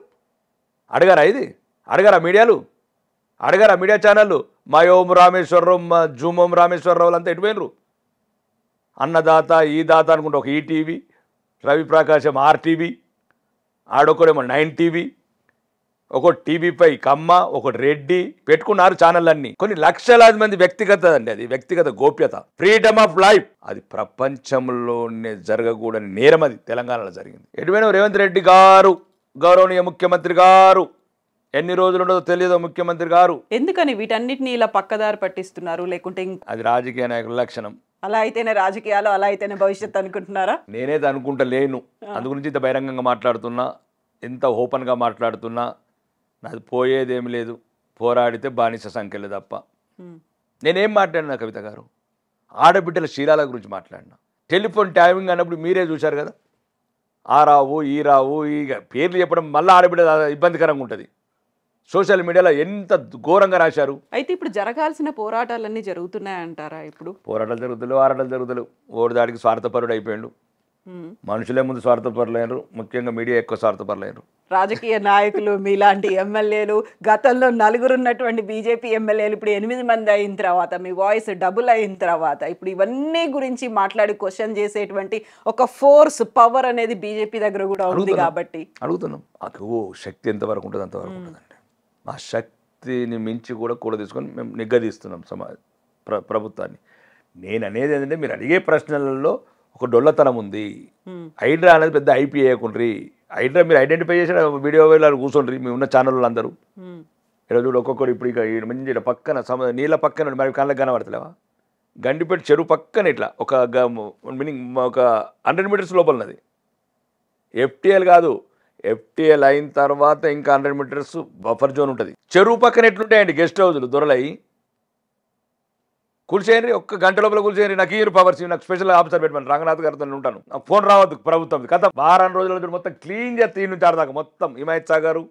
అడగారా? ఇది అడగారా మీడియాలు? అడగారా మీడియా ఛానళ్ళు? మా ఓం రామేశ్వరరావు, మా జూమ్ ఓం రామేశ్వరరావులు అంతా ఎటుపోయినరు? అన్నదాత ఈ దాత అనుకుంటే ఒక ఈటీవీ, రవిప్రకాశం ఆర్టీవీ, ఆడొకడేమో 9 టీవీ, ఒక టీవీ5 కమ్మ, ఒకటి రెడ్డి పెట్టుకున్నారు ఛానళ్ళన్నీ. కొన్ని లక్షలాది మంది వ్యక్తిగత అండి, అది వ్యక్తిగత గోప్యత, ఫ్రీడమ్ ఆఫ్ లైఫ్. అది ప్రపంచంలోనే జరగకూడని నేరం అది తెలంగాణలో జరిగింది. ఎటువైనా రేవంత్ రెడ్డి గారు, గౌరవనీయ ముఖ్యమంత్రి గారు, ఎన్ని రోజులు ఉండదో తెలియదు ముఖ్యమంత్రి గారు. ఎందుకని వీటన్నిటిని ఇలా పక్కదారి పట్టిస్తున్నారు? లేకుంటే అది రాజకీయ నాయకుల లక్షణం. అలా అయితేనే రాజకీయాలు, అలా అయితేనే భవిష్యత్తు అనుకుంటున్నారా? నేనేది అనుకుంటలేను. అందు గురించి ఇంత బహిరంగంగా మాట్లాడుతున్నా, ఎంత ఓపెన్గా మాట్లాడుతున్నా. నాది పోయేదేమి లేదు, పోరాడితే బానిస సంఖ్యలే తప్ప. నేనేం మాట్లాడినా కవిత గారు? ఆడబిడ్డల శీలాల గురించి మాట్లాడినా. టెలిఫోన్ ట్యాపింగ్ అన్నప్పుడు మీరే చూశారు కదా, ఆ రావు ఈ రావు, ఇక పేర్లు చెప్పడం మళ్ళీ ఆడబిడ్డ ఇబ్బందికరంగా ఉంటుంది. సోషల్ మీడియాలో ఎంత ఘోరంగా రాశారు. అయితే ఇప్పుడు జరగాల్సిన పోరాటాలన్నీ జరుగుతున్నాయంటారా? ఇప్పుడు పోరాటాలు జరుగుతలేవు, ఆరాటాలు జరుగుతలేవు. ఓడి దాడికి స్వార్థపరుడు అయిపోయాడు. మనుషులే ముందు స్వార్థపరలేరు, ముఖ్యంగా మీడియా ఎక్కువ స్వార్థపరలేరు. రాజకీయ నాయకులు మీలాంటి ఎమ్మెల్యేలు గతంలో 4 ఉన్నటువంటి బీజేపీ ఎమ్మెల్యేలు ఇప్పుడు 8 మంది అయిన తర్వాత మీ వాయిస్ డబుల్ అయిన తర్వాత ఇప్పుడు ఇవన్నీ గురించి మాట్లాడి క్వశ్చన్ చేసేటువంటి ఒక ఫోర్స్ పవర్ అనేది బీజేపీ దగ్గర కూడా ఉంది కాబట్టి అడుగుతున్నాం. శక్తి ఎంతవరకు ఉంటుంది అంతవరకు ఉంటుందండి. ఆ శక్తిని మించి కూడా తీసుకొని మేము నిగ్గదీస్తున్నాం ప్రభుత్వాన్ని. నేను అనేది ఏంటంటే మీరు అడిగే ప్రశ్నలలో ఒక డొల్లతనం ఉంది. హైడ్రా అనేది పెద్ద ఐపీ వేయకుండ్రి. హైడ్రా మీరు ఐడెంటిఫై చేసిన వీడియో కూర్చోండి. మీ ఉన్న ఛానళ్ళు అందరూ ఇలా చూడు ఒక్కొక్కరు. ఇప్పుడు ఇక మంచి పక్కన నీళ్ళ పక్కన మరి కళ్ళకి కనబడతలేవా? గండిపేట చెరువు పక్కన ఇట్లా ఒక మీనింగ్ ఒక 100 మీటర్స్ లోపల ఉన్నది. ఎఫ్టీఎల్ కాదు, ఎఫ్టీఎల్ అయిన తర్వాత ఇంకా 100 మీటర్స్ బఫర్ జోన్ ఉంటుంది. చెరువు పక్కన ఎట్లుంటాయండి గెస్ట్ హౌజులు దొరలయి. కూల్చేయండి, ఒక్క గంట లోపల కూల్చేయండి. నాకు ఈ పవర్స్, నాకు స్పెషల్ ఆఫీసర్ పెట్టమని రంగనాథ్ గారితో ఉంటాను. నాకు ఫోన్ రావద్దు ప్రభుత్వం కథ. వారం రోజుల మొత్తం క్లీన్ చేస్తే 3 దాకా మొత్తం హిమాయత్ సాగర్,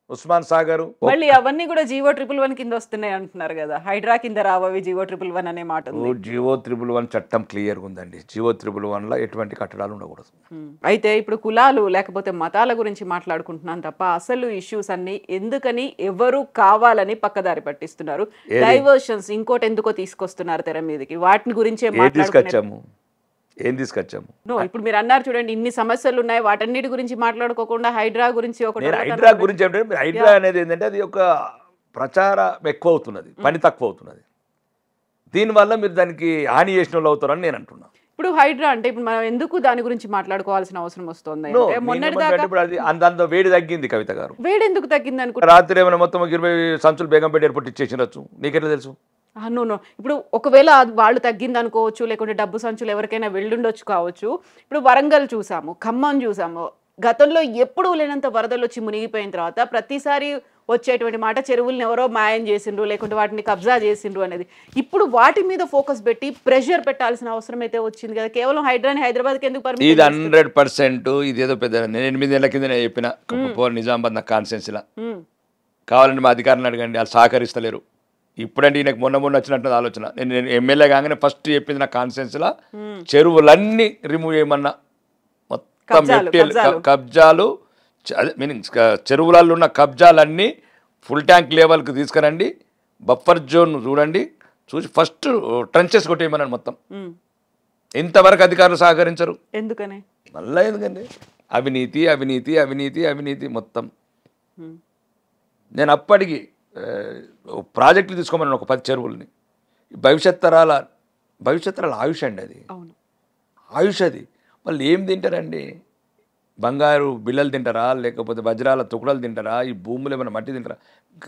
ఉస్మాన్ సాగర్. మళ్ళీ అవన్నీ కూడా జీవో 111 కింద వస్తున్నాయి అంటున్నారు కదా. హైడ్రా కింద రావవి జీవో 111 అనే మాట. జీవో 111 చట్టం క్లియర్గా ఉందండి. జీవో 111లో ఎటువంటి కట్టడాలు ఉండకూడదు. అయితే ఇప్పుడు కులాలు లేకపోతే మతాల గురించి మాట్లాడుకుంటున్నాను తప్ప అసలు ఇష్యూస్ అన్ని ఎందుకని ఎవరు కావాలని పక్కదారి పట్టిస్తున్నారు, డైవర్షన్స్ ఇంకోటి ఎందుకో తీసుకొస్తున్నారు తెర మీదకి, వాటిని గురించే తీసుకొచ్చాము. ఏం తీసుకొచ్చాము? ఇప్పుడు మీరు అన్నారు చూడండి, ఇన్ని సమస్యలు ఉన్నాయి, వాటన్నిటి గురించి మాట్లాడుకోకుండా హైడ్రా గురించి హైడ్రా గురించి ఏంటంటే హైడ్రా అనేది ఏంటంటే అది ఒక ప్రచారం ఎక్కువ అవుతున్నది, పని తక్కువ అవుతున్నది. దీనివల్ల మీరు దానికి హాని చేసిన వాళ్ళు అవుతారని నేను అంటున్నాను. ఇప్పుడు హైడ్రా అంటే ఇప్పుడు మనం ఎందుకు దాని గురించి మాట్లాడుకోవాల్సిన అవసరం వస్తుంది? మొన్నటిదాకా వేడి తగ్గింది కవిత గారు. వేడి ఎందుకు తగ్గింది అనుకో? రాత్రి ఏమైనా మొత్తం 20 సంచులు బేగంపేట ఎయిర్పోర్ట్ ఇచ్చేసినచ్చు. నీకెట్లా తెలుసు? ఇప్పుడు ఒకవేళ వాళ్ళు తగ్గింది అనుకోవచ్చు, లేకుంటే డబ్బు సంచులు ఎవరికైనా వెళ్ళుండొచ్చు కావచ్చు. ఇప్పుడు వరంగల్ చూసాము, ఖమ్మం చూసాము. గతంలో ఎప్పుడూ లేనంత వరదలు వచ్చి మునిగిపోయిన తర్వాత ప్రతిసారి వచ్చేటువంటి మాట చెరువులను ఎవరో మాయం చేసిండ్రు, లేకుంటే వాటిని కబ్జా చేసిండ్రు అనేది. ఇప్పుడు వాటి మీద ఫోకస్ పెట్టి ప్రెషర్ పెట్టాల్సిన అవసరం అయితే వచ్చింది కదా. కేవలం హైడ్రాని హైదరాబాద్కి ఎందుకు పరిమితం? ఇది 100% ఇదేదో పెద్ద. నేను 8 ఏళ్ల కింద నేను చెప్పిన నిజామాబాద్ నా కాన్స్టిట్యున్సీలా కావాలంటే మా అధికారులను అడగండి, వాళ్ళు సహకరిస్తలేరు. ఇప్పుడంటే ఈయనకు మొన్న వచ్చినట్టు ఆలోచన. నేను ఎమ్మెల్యే కాగానే ఫస్ట్ చెప్పింది నా కాన్స్టిట్యున్సీలా చెరువులన్నీ రిమూవ్ చేయమన్నా. మొత్తం కబ్జాలు అదే మీనింగ్ చెరువులలో ఉన్న కబ్జాలన్నీ ఫుల్ ట్యాంక్ లెవెల్కి తీసుకురండి, బఫర్ జోన్ చూడండి, చూసి ఫస్ట్ ట్రంచెస్ కొట్టేయమన్నాను మొత్తం. ఇంతవరకు అధికారులు సహకరించరు. ఎందుకని? మళ్ళీ ఎందుకండి అవినీతి అవినీతి అవినీతి అవినీతి మొత్తం. నేను అప్పటికి ప్రాజెక్టులు తీసుకోమన్నాను ఒక 10 చెరువులని. భవిష్యత్ తరాల ఆయుష్ అండి అది, ఆయుష్ అది. వాళ్ళు ఏం తింటారండి? బంగారు బిళ్ళలు తింటారా, లేకపోతే వజ్రాల తుకుడలు తింటారా, ఈ భూములు ఏమైనా మట్టి తింటారా?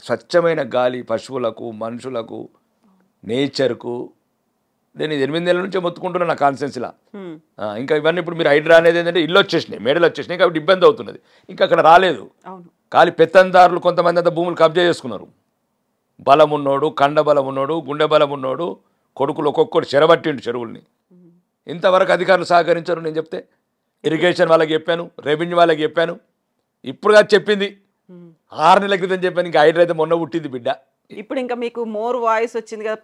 స్వచ్ఛమైన గాలి పశువులకు, మనుషులకు, నేచర్కు. నేను 8 ఏళ్ళ నుంచే మొత్తుకుంటున్నాను నా కాన్స్టిట్యున్సీలా. ఇంకా ఇవన్నీ ఇప్పుడు మీరు హైడ్రా అనేది ఏంటంటే ఇల్లు వచ్చేసినాయి, మేడలు వచ్చేసినాయి కాబట్టి ఇబ్బంది అవుతున్నది. ఇంకా అక్కడ రాలేదు. ఖాళీ పెత్తందారులు కొంతమంది అంతా భూములు కబ్జా చేసుకున్నారు. బలం ఉన్నోడు, కండ బలం ఉన్నోడు, గుండె బలం ఉన్నోడు, కొడుకులు ఒక్కొక్కటి చెరబట్టిండు చెరువుల్ని. ఇంతవరకు అధికారులు సహకరించారు. నేను చెప్తే ఇరిగేషన్ వాళ్ళకి చెప్పాను, రెవెన్యూ వాళ్ళకి చెప్పాను. ఇప్పుడు కాదు చెప్పింది, 6 నెలల క్రితం చెప్పాను. ఇంకా హైడ్రా అయితే మొన్న పుట్టింది బిడ్డ. ఇప్పుడు ఇంకా మీకు మోర్ వాయిస్ వచ్చింది కదా,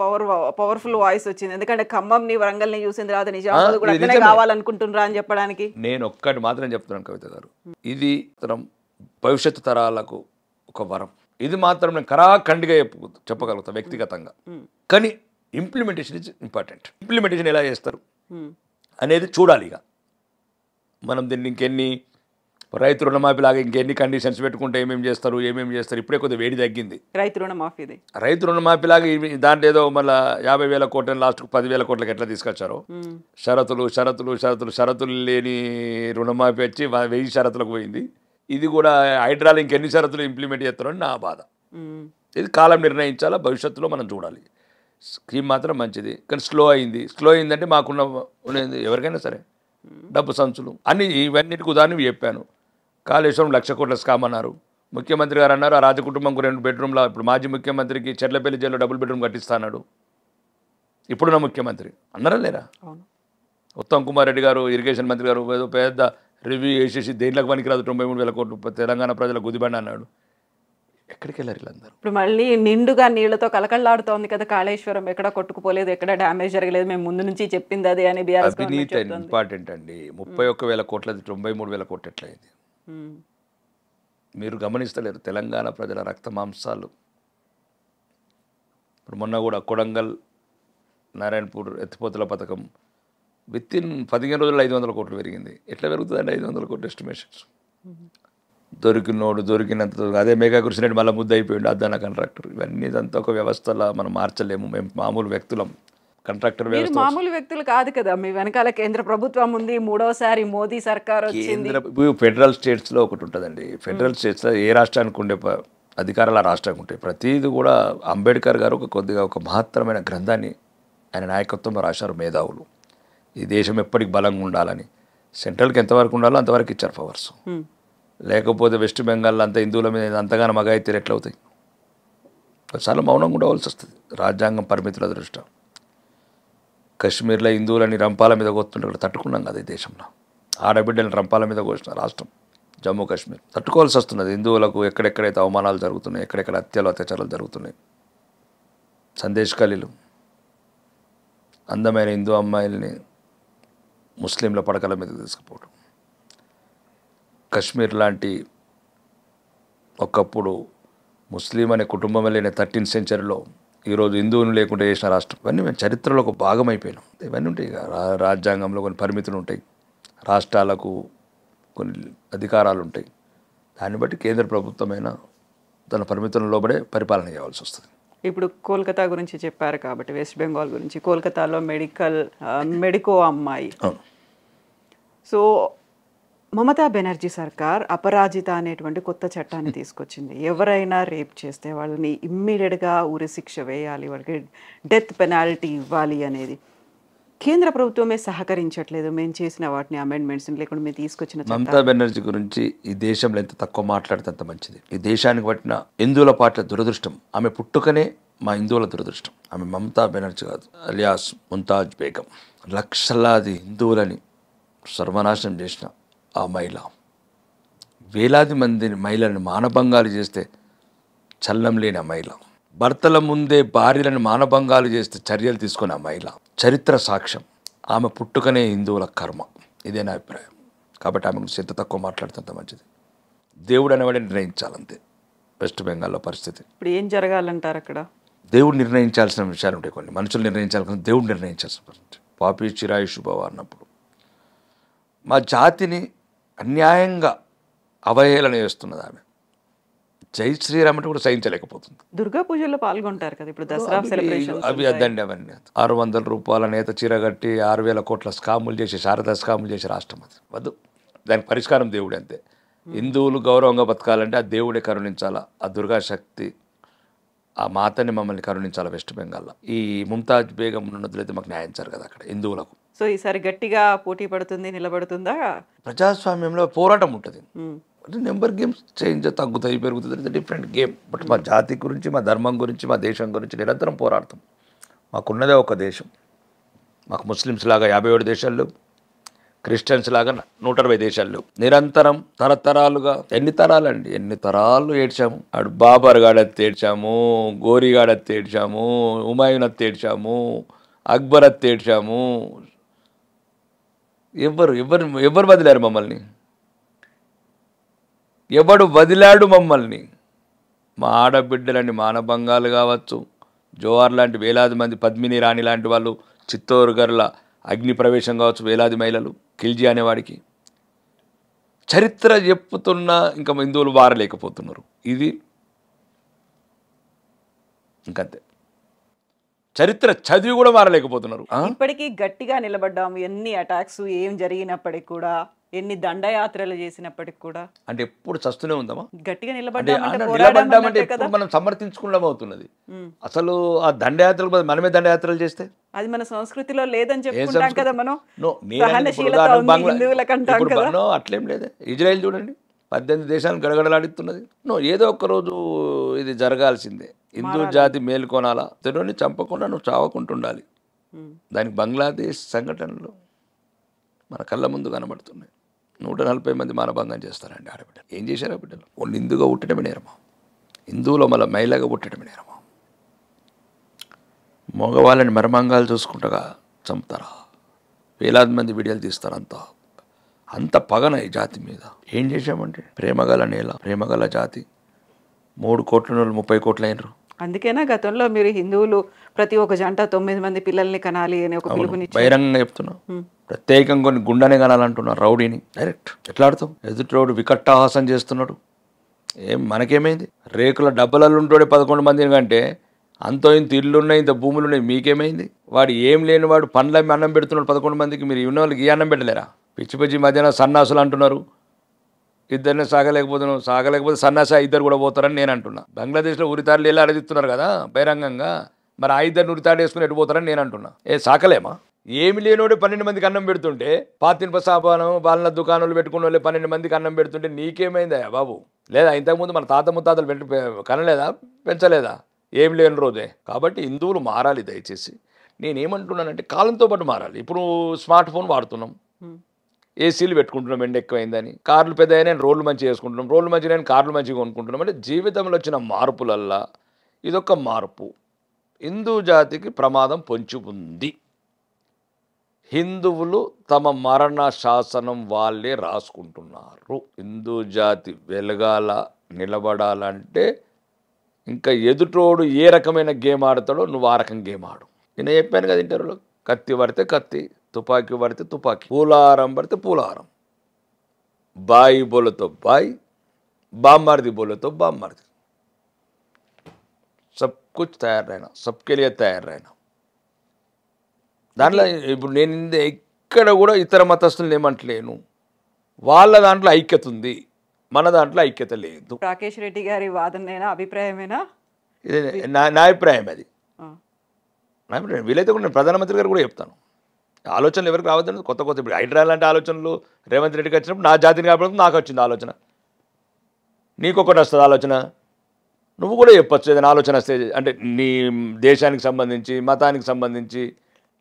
పవర్ఫుల్ వాయిస్ వచ్చింది. ఎందుకంటే ఖమ్మంని వరంగల్ని చూసిన తర్వాత నిజామాబాద్ కూడా అట్లనే కావాలనుకుంటున్నారా అని చెప్పడానికి. నేను ఒక్కటి మాత్రం చెప్తున్నాను కవిత గారు, ఇది భవిష్యత్తు తరాలకు ఒక వరం. ఇది మాత్రం నేను కరాఖండిగా చెప్పగలుగుతాను వ్యక్తిగతంగా. కానీ ఇంప్లిమెంటేషన్ ఇస్ ఇంపార్టెంట్. ఇంప్లిమెంటేషన్ ఎలా చేస్తారు అనేది చూడాలి. ఇక మనం దీన్ని ఇంకెన్ని రైతు రుణమాఫీ లాగా ఇంకెన్ని కండిషన్స్ పెట్టుకుంటే ఏమేమి చేస్తారు. ఇప్పుడే కొద్దిగా వేడి తగ్గింది. రైతు రుణమాఫీ లాగా దాంట్లో ఏదో మళ్ళీ 50,000 కోట్లని లాస్ట్కు 10,000 కోట్లకి ఎట్లా తీసుకొచ్చారో, షరతులు లేని రుణమాఫీ వచ్చి 1000 షరతులకు పోయింది. ఇది కూడా హైడ్రాలు ఇంకెన్ని షరతులు ఇంప్లిమెంట్ చేస్తారని నా బాధ. ఇది కాలం నిర్ణయించాలా, భవిష్యత్తులో మనం చూడాలి. స్కీమ్ మాత్రం మంచిది, కానీ స్లో అయిందంటే మాకున్న ఎవరికైనా సరే డబ్బు సంచులు అన్ని ఇవన్నిటికి ఉదాహరణ చెప్పాను. కాళేశ్వరం 1,00,000 కోట్ల స్కామ్ అన్నారు. ముఖ్యమంత్రి గారు అన్నారు ఆ రాజకుటుంబంకు 2 బెడ్రూమ్ల. ఇప్పుడు మాజీ ముఖ్యమంత్రికి చెర్లపల్లి జైల్లో డబుల్ బెడ్రూమ్ కట్టిస్తాడు. ఇప్పుడున్న ముఖ్యమంత్రి అన్నారా లేరా? ఉత్తమ్ కుమార్ రెడ్డి గారు ఇరిగేషన్ మంత్రి గారు ఏదో పెద్ద రివ్యూ చేసేసి దేంట్లోకి పనికిరాదు 93,000 కోట్లు తెలంగాణ ప్రజల గుదిబండి అన్నాడు. ఎక్కడికి వెళ్ళారు వీళ్ళందరూ? ఇప్పుడు మళ్ళీ నిండుగా నీళ్లతో కలకళ్ళాడుతోంది కదా కాళేశ్వరం, ఎక్కడ కొట్టుకుపోలేదు, ఎక్కడ డ్యామేజ్ జరగలేదు, మేము ముందు నుంచి చెప్పింది అదే అని బీఆర్ఎస్ గవర్నమెంట్ అవినీతి చెప్తుంది. ఇంపార్టెంట్ అండి. 31,000 కోట్లది 93,000 కోట్లు ఎట్లయింది? ఉమ్. మీరు గమనిస్తలేరు తెలంగాణ ప్రజల రక్త మాంసాలు. ఇప్పుడు మొన్న కూడా కొడంగల్ నారాయణపూర్ ఎత్తిపోతల పథకం వితిన్ 15 రోజుల్లో 500 కోట్లు పెరిగింది. ఎట్లా పెరుగుతుందండి 500 కోట్లు ఎస్టిమేషన్స్? దొరికినోడు దొరికినంత అదే మెగా కృష్ణరెడ్డి మళ్ళీ ముద్ద అయిపోయింది అద్దన్న కాంట్రాక్టర్. ఇవన్నీ ఇదంతా ఒక వ్యవస్థలా మనం మార్చలేము. మేము మామూలు వ్యక్తులం. కాంట్రాక్టర్ మీరు వ్యవస్థ మామూలు వ్యక్తులు కాదు కదా, మీ వెనకాల కేంద్ర ప్రభుత్వం ఉంది, 3వసారి మోదీ సర్కార్ వచ్చింది. ఫెడరల్ స్టేట్స్లో ఒకటి ఉంటుందండి. ఫెడరల్ స్టేట్స్లో ఏ రాష్ట్రానికి ఉండే అధికారాలు ఆ రాష్ట్రానికి ఉంటాయి. ప్రతిదీ కూడా అంబేద్కర్ గారు కొద్దిగా ఒక మహత్తరమైన గ్రంథాన్ని ఆయన నాయకత్వంలో రాశారు మేధావులు. ఈ దేశం ఎప్పటికి బలంగా ఉండాలని. సెంట్రల్కి ఎంతవరకు ఉండాలో అంతవరకు ఇచ్చారు పవర్స్. లేకపోతే వెస్ట్ బెంగాల్లో అంతా హిందువుల మీద అంతగానో మగాయితీలు ఎట్లవుతాయి? చాలా మౌనంగా ఉండవలసి వస్తుంది రాజ్యాంగం పరిమితుల దృష్ట్యా. కశ్మీర్లో హిందువులని రంపాల మీద కోస్తుంటే తట్టుకున్నాం కదా ఈ దేశంలో. ఆడబిడ్డలను రంపాల మీద కోసిన రాష్ట్రం జమ్మూ కాశ్మీర్. తట్టుకోవాల్సి వస్తున్నది. హిందువులకు ఎక్కడెక్కడైతే అవమానాలు జరుగుతున్నాయి, ఎక్కడెక్కడ హత్యలు అత్యాచారాలు జరుగుతున్నాయి. సందేశ్ ఖలీలు అందమైన హిందూ అమ్మాయిల్ని ముస్లింల పడకల మీద తీసుకుపోవడం. కశ్మీర్ లాంటి ఒకప్పుడు ముస్లిం అనే కుటుంబం లేని 13th సెంచరీలో ఈరోజు హిందువులు లేకుండా చేసిన రాష్ట్రం. ఇవన్నీ మేము చరిత్రలో ఒక భాగం అయిపోయినాం. ఇవన్నీ ఉంటాయి. రాజ్యాంగంలో కొన్ని పరిమితులు ఉంటాయి, రాష్ట్రాలకు కొన్ని అధికారాలు ఉంటాయి. దాన్ని బట్టి కేంద్ర ప్రభుత్వమైన తన పరిమితులను లోబడే పరిపాలన చేయాల్సి వస్తుంది. ఇప్పుడు కోల్కతా గురించి చెప్పారు కాబట్టి వెస్ట్ బెంగాల్ గురించి, కోల్కతాలో మెడికో అమ్మాయి. సో మమతా బెనర్జీ సర్కార్ అపరాజిత అనేటువంటి కొత్త చట్టాన్ని తీసుకొచ్చింది. ఎవరైనా రేప్ చేస్తే వాళ్ళని ఇమ్మీడియట్గా ఉరిశిక్ష వేయాలి, వాళ్ళకి డెత్ పెనాల్టీ ఇవ్వాలి అనేది. కేంద్ర ప్రభుత్వమే సహకరించట్లేదు. మేము చేసిన వాటిని అమెండ్మెంట్స్ లేకుండా మేము తీసుకొచ్చిన మమతా బెనర్జీ గురించి ఈ దేశంలో ఎంత తక్కువ మాట్లాడితే అంత మంచిది. ఈ దేశానికి పట్టిన హిందువుల పార్టీల దురదృష్టం. ఆమె పుట్టుకనే మా హిందువుల దురదృష్టం. ఆమె మమతా బెనర్జీ కాదు, అలియాస్ ముంతాజ్ బేగం. లక్షలాది హిందువులని సర్వనాశనం చేసిన ఆ మహిళ, వేలాది మందిని మహిళలను మానభంగాలు చేస్తే చల్లం లేని ఆ మహిళ, భర్తల ముందే భార్యలను మానభంగాలు చేస్తే చర్యలు తీసుకునే ఆ మహిళ చరిత్ర సాక్ష్యం. ఆమె పుట్టుకనే హిందువుల కర్మ. ఇదే నా అభిప్రాయం. కాబట్టి ఆమె గురించి ఎంత తక్కువ మాట్లాడితే అంత మంచిది. దేవుడు అనేవాడే నిర్ణయించాలంతే. వెస్ట్ బెంగాల్లో పరిస్థితి ఇప్పుడు ఏం జరగాలంటారు అక్కడ? దేవుడు నిర్ణయించాల్సిన విషయాలు ఉంటాయి. కొన్ని మనుషులు నిర్ణయించాలి, కానీ దేవుడు నిర్ణయించాల్సిన పరిస్థితి. పాపి చిరాయి శుభవ అన్నప్పుడు మా జాతిని అన్యాయంగా అవహేళన చేస్తున్నది ఆమె. జై శ్రీరామ్ అంటే కూడా సహించలేకపోతుంది. దుర్గా పూజల్లో పాల్గొంటారు కదా ఇప్పుడు, దసరా సెలబ్రేషన్. అవి అద్దండి. అవన్నీ 600 రూపాయల నేత చీర కట్టి 6,000 కోట్ల స్కాములు చేసి, శారదా స్కాములు చేసే రాష్ట్రం అది. వద్దు. దానికి పరిష్కారం దేవుడు అంతే. హిందువులు గౌరవంగా బతకాలంటే ఆ దేవుడే కరుణించాలా. ఆ దుర్గా శక్తి, ఆ మాతని మమ్మల్ని కరుణించాలి. వెస్ట్ బెంగాల్లో ఈ ముంతాజ్ బేగం ఉన్నట్లయితే మాకు న్యాయం జరగదు అక్కడ హిందువులకు. సో ఈసారి గట్టిగా పోటీ పడుతుంది, నిలబడుతుందా? ప్రజాస్వామ్యంలో పోరాటం ఉంటుంది. నెంబర్ గేమ్స్ చేంజ్ తగ్గుతాయి, పెరుగుతుంది, డిఫరెంట్ గేమ్. బట్ మా జాతి గురించి, మా ధర్మం గురించి, మా దేశం గురించి నిరంతరం పోరాడతాం. మాకున్నదే ఒక దేశం. మాకు ముస్లిమ్స్ లాగా 57 దేశాలు, క్రిస్టియన్స్ లాగా 120 దేశాలు. నిరంతరం తరతరాలుగా ఎన్ని తరాలండి, ఎన్ని తరాలు ఏడ్చాము. అటు బాబర్ గాడత్తి ఏడ్చాము, గోరిగాడత్తి ఏడ్చాము, హుమాయూన్ అత్తి ఏడ్చాము, అక్బర్ అత్తి ఏడ్చాము. ఎవరు వదిలారు మమ్మల్ని? ఎవడు వదిలాడు మమ్మల్ని? మా ఆడబిడ్డలని మానభంగాలు కావచ్చు, జోహార్ లాంటి వేలాది మంది, పద్మిని రాణి లాంటి వాళ్ళు, చిత్తూరు గర్ల అగ్ని ప్రవేశం కావచ్చు, వేలాది మహిళలు, ఖిల్జీ అనేవాడికి చరిత్ర చెప్పుతున్నా ఇంకా హిందువులు వారలేకపోతున్నారు. ఇది ఇంకంతే. చరిత్ర చదివి కూడా మారలేకపోతున్నారు. ఇప్పటికీ గట్టిగా నిలబడ్డాము. ఎన్ని అటాక్స్ ఏం జరిగినప్పటికి కూడా, ఎన్ని దండయాత్రలు చేసినప్పటికి కూడా. అంటే ఎప్పుడు చస్తూనే ఉందామా? గట్టిగా నిలబడ్డామంటే ఎప్పుడు మనం సమర్థించుకుందాం అవుతున్నది. అసలు ఆ దండయాత్రలు మనమే దండయాత్రలు చేస్తే అది మన సంస్కృతిలో లేదని చెప్పుకుంటాం కదా మనం. అట్లేం లేదే. ఇజ్రాయెల్ చూడండి, 18 దేశాలను గడగడలాడిస్తున్నది. ఏదో ఒక రోజు ఇది జరగాల్సిందే. హిందూ జాతి మేలుకొనాలా. తెలుగుని చంపకుండా నువ్వు చావకుంటుండాలి. దానికి బంగ్లాదేశ్ సంఘటనలు మన కళ్ళ ముందు కనబడుతున్నాయి. 140 మంది మానభంగం చేస్తారండి ఆడబిడ్డలు. ఏం చేశారు ఆ బిడ్డలు? వాళ్ళు హిందువుగా పుట్టడమే నేరమా? హిందువులో మళ్ళీ మహిళగా పుట్టడం నేరమా? మగవాళ్ళని మర్మంగాలు చూసుకుంటగా చంపుతారా? వేలాది మంది వీడియోలు తీస్తారు. అంత పగన ఈ జాతి మీద. ఏం చేశామంటే ప్రేమగల నేల, ప్రేమగల జాతి. 3 కోట్ల నుండి 30 కోట్లు అయినరు. అందుకేనా గతంలో మీరు హిందువులు ప్రతి ఒక్క జంట 9 మంది పిల్లల్ని కనాలి అని ఒక పిలుపునిచ్చారు. బహిరంగంగా చెప్తున్నాం. ప్రత్యేకంగా కొన్ని గుండెనే కనాలంటున్నారు. రౌడీని డైరెక్ట్ ఎట్లా ఆడుతాం? ఎదుటి వికట్టాహాసం చేస్తున్నాడు. మనకేమైంది? రేకుల డబ్బలలో ఉంటుండే 11 మందిని కంటే అంతో ఇంత ఇల్లున్నాయి, ఇంత భూములు ఉన్నాయి, మీకేమైంది? వాడు ఏం లేని వాడు పండ్లమ్మి అన్నం పెడుతున్నాడు 11 మందికి. మీరు ఉన్న వాళ్ళకి ఈ అన్నం పెట్టలేరా? పిచ్చి పిచ్చి మధ్యాహ్నం సన్నాసులు అంటున్నారు. ఇద్దరిని సాగలేకపోతే సన్నాస 2 కూడా పోతారని నేను అంటున్నా. బంగ్లాదేశ్లో ఉరితాడులు ఎలా అరదిస్తున్నారు కదా బహిరంగంగా, మరి ఆ 2 ఉరితాడు వేసుకుని ఎటు పోతారని నేను అంటున్నా. సాకలేమా? ఏమి లేనోడు 12 మందికి అన్నం పెడుతుంటే, పాతింప సాపానం వాళ్ళ దుకాణాలు పెట్టుకున్న వాళ్ళు 12 మందికి అన్నం పెడుతుంటే నీకేమైందయ్యా బాబు? లేదా ఇంతకుముందు మన తాత ముత్తాతలు కనలేదా, పెంచలేదా? ఏం లేని రోజే. కాబట్టి హిందువులు మారాలి దయచేసి. నేనేమంటున్నానంటే కాలంతో పాటు మారాలి. ఇప్పుడు స్మార్ట్ ఫోన్ వాడుతున్నాం, ఏసీలు పెట్టుకుంటున్నాం, ఎండ ఎక్కువైందని. కార్లు పెద్ద అయినా రోడ్లు మంచిగా వేసుకుంటున్నాం, రోడ్లు మంచిగా కార్లు మంచిగా కొనుక్కుంటున్నాం. అంటే జీవితంలో వచ్చిన మార్పులల్లా ఇదొక మార్పు. హిందూ జాతికి ప్రమాదం పొంచి ఉంది. హిందువులు తమ మరణ శాసనం వాళ్ళే రాసుకుంటున్నారు. హిందూ జాతి వెలగాల, నిలబడాలంటే ఇంకా ఎదుటోడు ఏ రకమైన గేమ్ ఆడతాడో నువ్వు ఆ రకం గేమ్ ఆడు. నేను చెప్పాను కదా ఇంటర్వ్యూలో, కత్తి పడితే కత్తి, తుపాకీ పడితే తుపాకీ, పూలారం పడితే పూలారం, బాయి బోలతో బాయి, బామ్మర్ది బోలతో బామ్మర్ది. సబ్ కుచ్ తయారు रहना, सबके लिए తయారు रहना. దాంట్లో ఇప్పుడు నేను ఎక్కడ కూడా ఇతర మతస్థులను ఏమంటలేను. వాళ్ళ దాంట్లో ఐక్యత ఉంది, మన దాంట్లో ఐక్యత లేదు. రాకేష్ రెడ్డి గారి వాదనేనా, అభిప్రాయమేనా? నా అభిప్రాయం అది. నా అభిప్రాయం. వీలైతే కూడా నేను ప్రధానమంత్రి గారు కూడా చెప్తాను, ఆలోచనలు ఎవరికి రావద్దని. కొత్త ఇప్పుడు హైడ్రా లాంటి ఆలోచనలు రేవంత్ రెడ్డికి వచ్చినప్పుడు నా జాతిని కాబట్టి నాకు వచ్చింది ఆలోచన. నీకొకటి వస్తుంది ఆలోచన, నువ్వు కూడా చెప్పచ్చు ఏదైనా ఆలోచన వస్తే. అంటే నీ దేశానికి సంబంధించి, మతానికి సంబంధించి,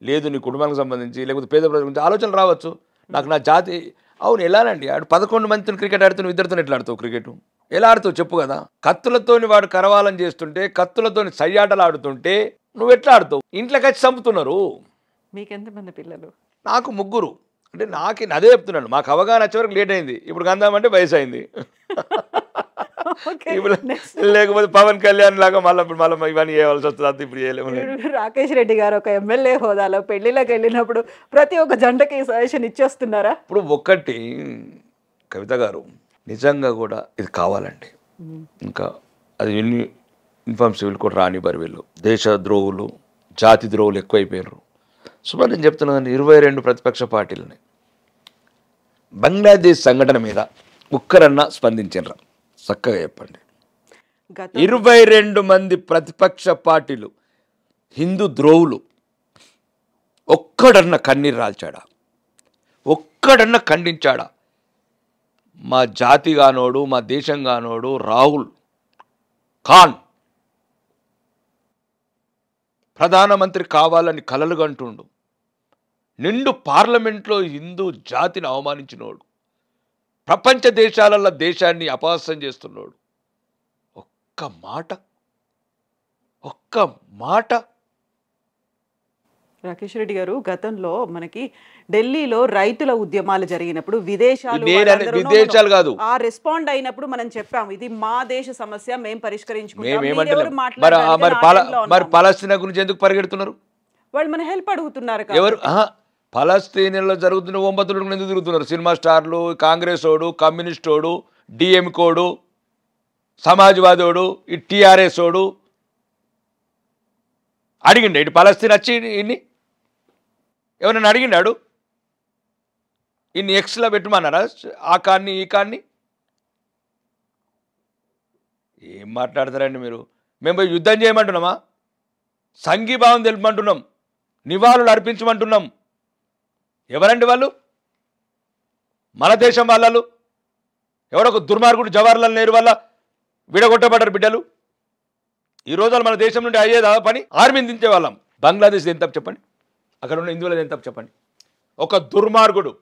లేదు నీ కుటుంబానికి సంబంధించి, లేకపోతే పేద ప్రజల గురించి ఆలోచనలు రావచ్చు. నాకు నా జాతి అవును ఎలానండి, ఆడు 11 మందితో క్రికెట్ ఆడుతూ ఇద్దరితో ఎట్లా ఆడుతావు క్రికెట్? ఎలా ఆడుతావు చెప్పు కదా? కత్తులతోని వాడు కరవాలని చేస్తుంటే, కత్తులతోని సయ్యాటలు ఆడుతుంటే నువ్వు ఎట్లా ఆడుతావు? ఇంట్లోకి వచ్చి చంపుతున్నారు. మీకెంతమంది పిల్లలు? నాకు 3. అంటే అదే చెప్తున్నాను, మాకు అవగాహన వచ్చే వరకు లేట్ అయింది. ఇప్పుడు కందామంటే వయసు అయింది. ఇప్పుడు లేకపోతే పవన్ కళ్యాణ్ లాగా మళ్ళీ ఇవన్నీ చేయవలసి వస్తుంది. ఇప్పుడు చేయలేము. రాకేష్ రెడ్డి గారు ఒక ఎమ్మెల్యే హోదాలో పెళ్లిలోకి వెళ్ళినప్పుడు ప్రతి ఒక్క జంటకి సజెషన్ ఇచ్చేస్తున్నారా? ఇప్పుడు ఒక్కటి కవిత గారు, నిజంగా కూడా ఇది కావాలండి. ఇంకా అది యూనిఫామ్ సివిల్ కోడ్ రానివ్వరు వీళ్ళు. దేశ ద్రోహులు, జాతి ద్రోహులు ఎక్కువైపోయారు. సుమారు నేను చెప్తున్నాను 22 ప్రతిపక్ష పార్టీలని బంగ్లాదేశ్ సంఘటన మీద ఒక్కరన్నా స్పందించారు? చక్కగా చెప్పండి. 22 మంది ప్రతిపక్ష పార్టీలు హిందూ ద్రోహులు ఒక్కడన్నా కన్నీరు రాల్చాడా? ఒక్కడన్నా ఖండించాడా? మా జాతి గానోడు, మా దేశం గానోడు రాహుల్ ఖాన్ ప్రధానమంత్రి కావాలని కలలు కంటుండు. నిండు పార్లమెంట్లో హిందూ జాతిని అవమానించినోడు, ప్రపంచ దేశాలలో దేశాన్ని అపహాస్యం చేస్తున్నాడు. ఒక్క మాట రాకేష్ రెడ్డి గారు, గతంలో మనకి ఢిల్లీలో రైతుల ఉద్యమాలు జరిగినప్పుడు విదేశాలు కాదు ఆ రెస్పాండ్ అయినప్పుడు మనం చెప్పాము, ఇది మా దేశ సమస్య, మేము పరిష్కరించుకుంటాం. మరి పలస్తీనా గురించి ఎందుకు పరిగెడుతున్నారు? వాళ్ళు మన హెల్ప్ అడుగుతున్నారు. ఎవరు? పలస్తీనాలో జరుగుతున్న ఒంబతులు ఎందుకు తిరుగుతున్నారు? సినిమా స్టార్లు, కాంగ్రెస్ ఓడు, కమ్యూనిస్ట్ ఓడు, డిఎంకోడు, సమాజ్వాదోడు, ఈ టీఆర్ఎస్ ఓడు అడిగిండు ఇటు పలస్తీన్ వచ్చి ఇన్ని ఎవరైనా అడిగిండాడు? ఇన్ని ఎక్స్లా పెట్టమన్నారా? ఆ కాన్ని ఈ కాన్ని ఏం మాట్లాడతారండి మీరు? మేము పోయి యుద్ధం చేయమంటున్నామా? సంఘీభావం తెలుపమంటున్నాం, నివాళులు అర్పించమంటున్నాం. ఎవరండి వాళ్ళు? మన దేశం వాళ్ళు. ఎవడొక దుర్మార్గుడు జవహర్లాల్ నెహ్రూ వల్ల విడగొట్టబడ్డారు బిడ్డలు. ఈ రోజులు మన దేశం నుండి అయ్యేదా పని? ఆర్మీని దించే వాళ్ళం. బంగ్లాదేశ్ ఏం తప్పు చెప్పండి? అక్కడ ఉన్న హిందువులు ఏం తప్పు చెప్పండి? ఒక దుర్మార్గుడు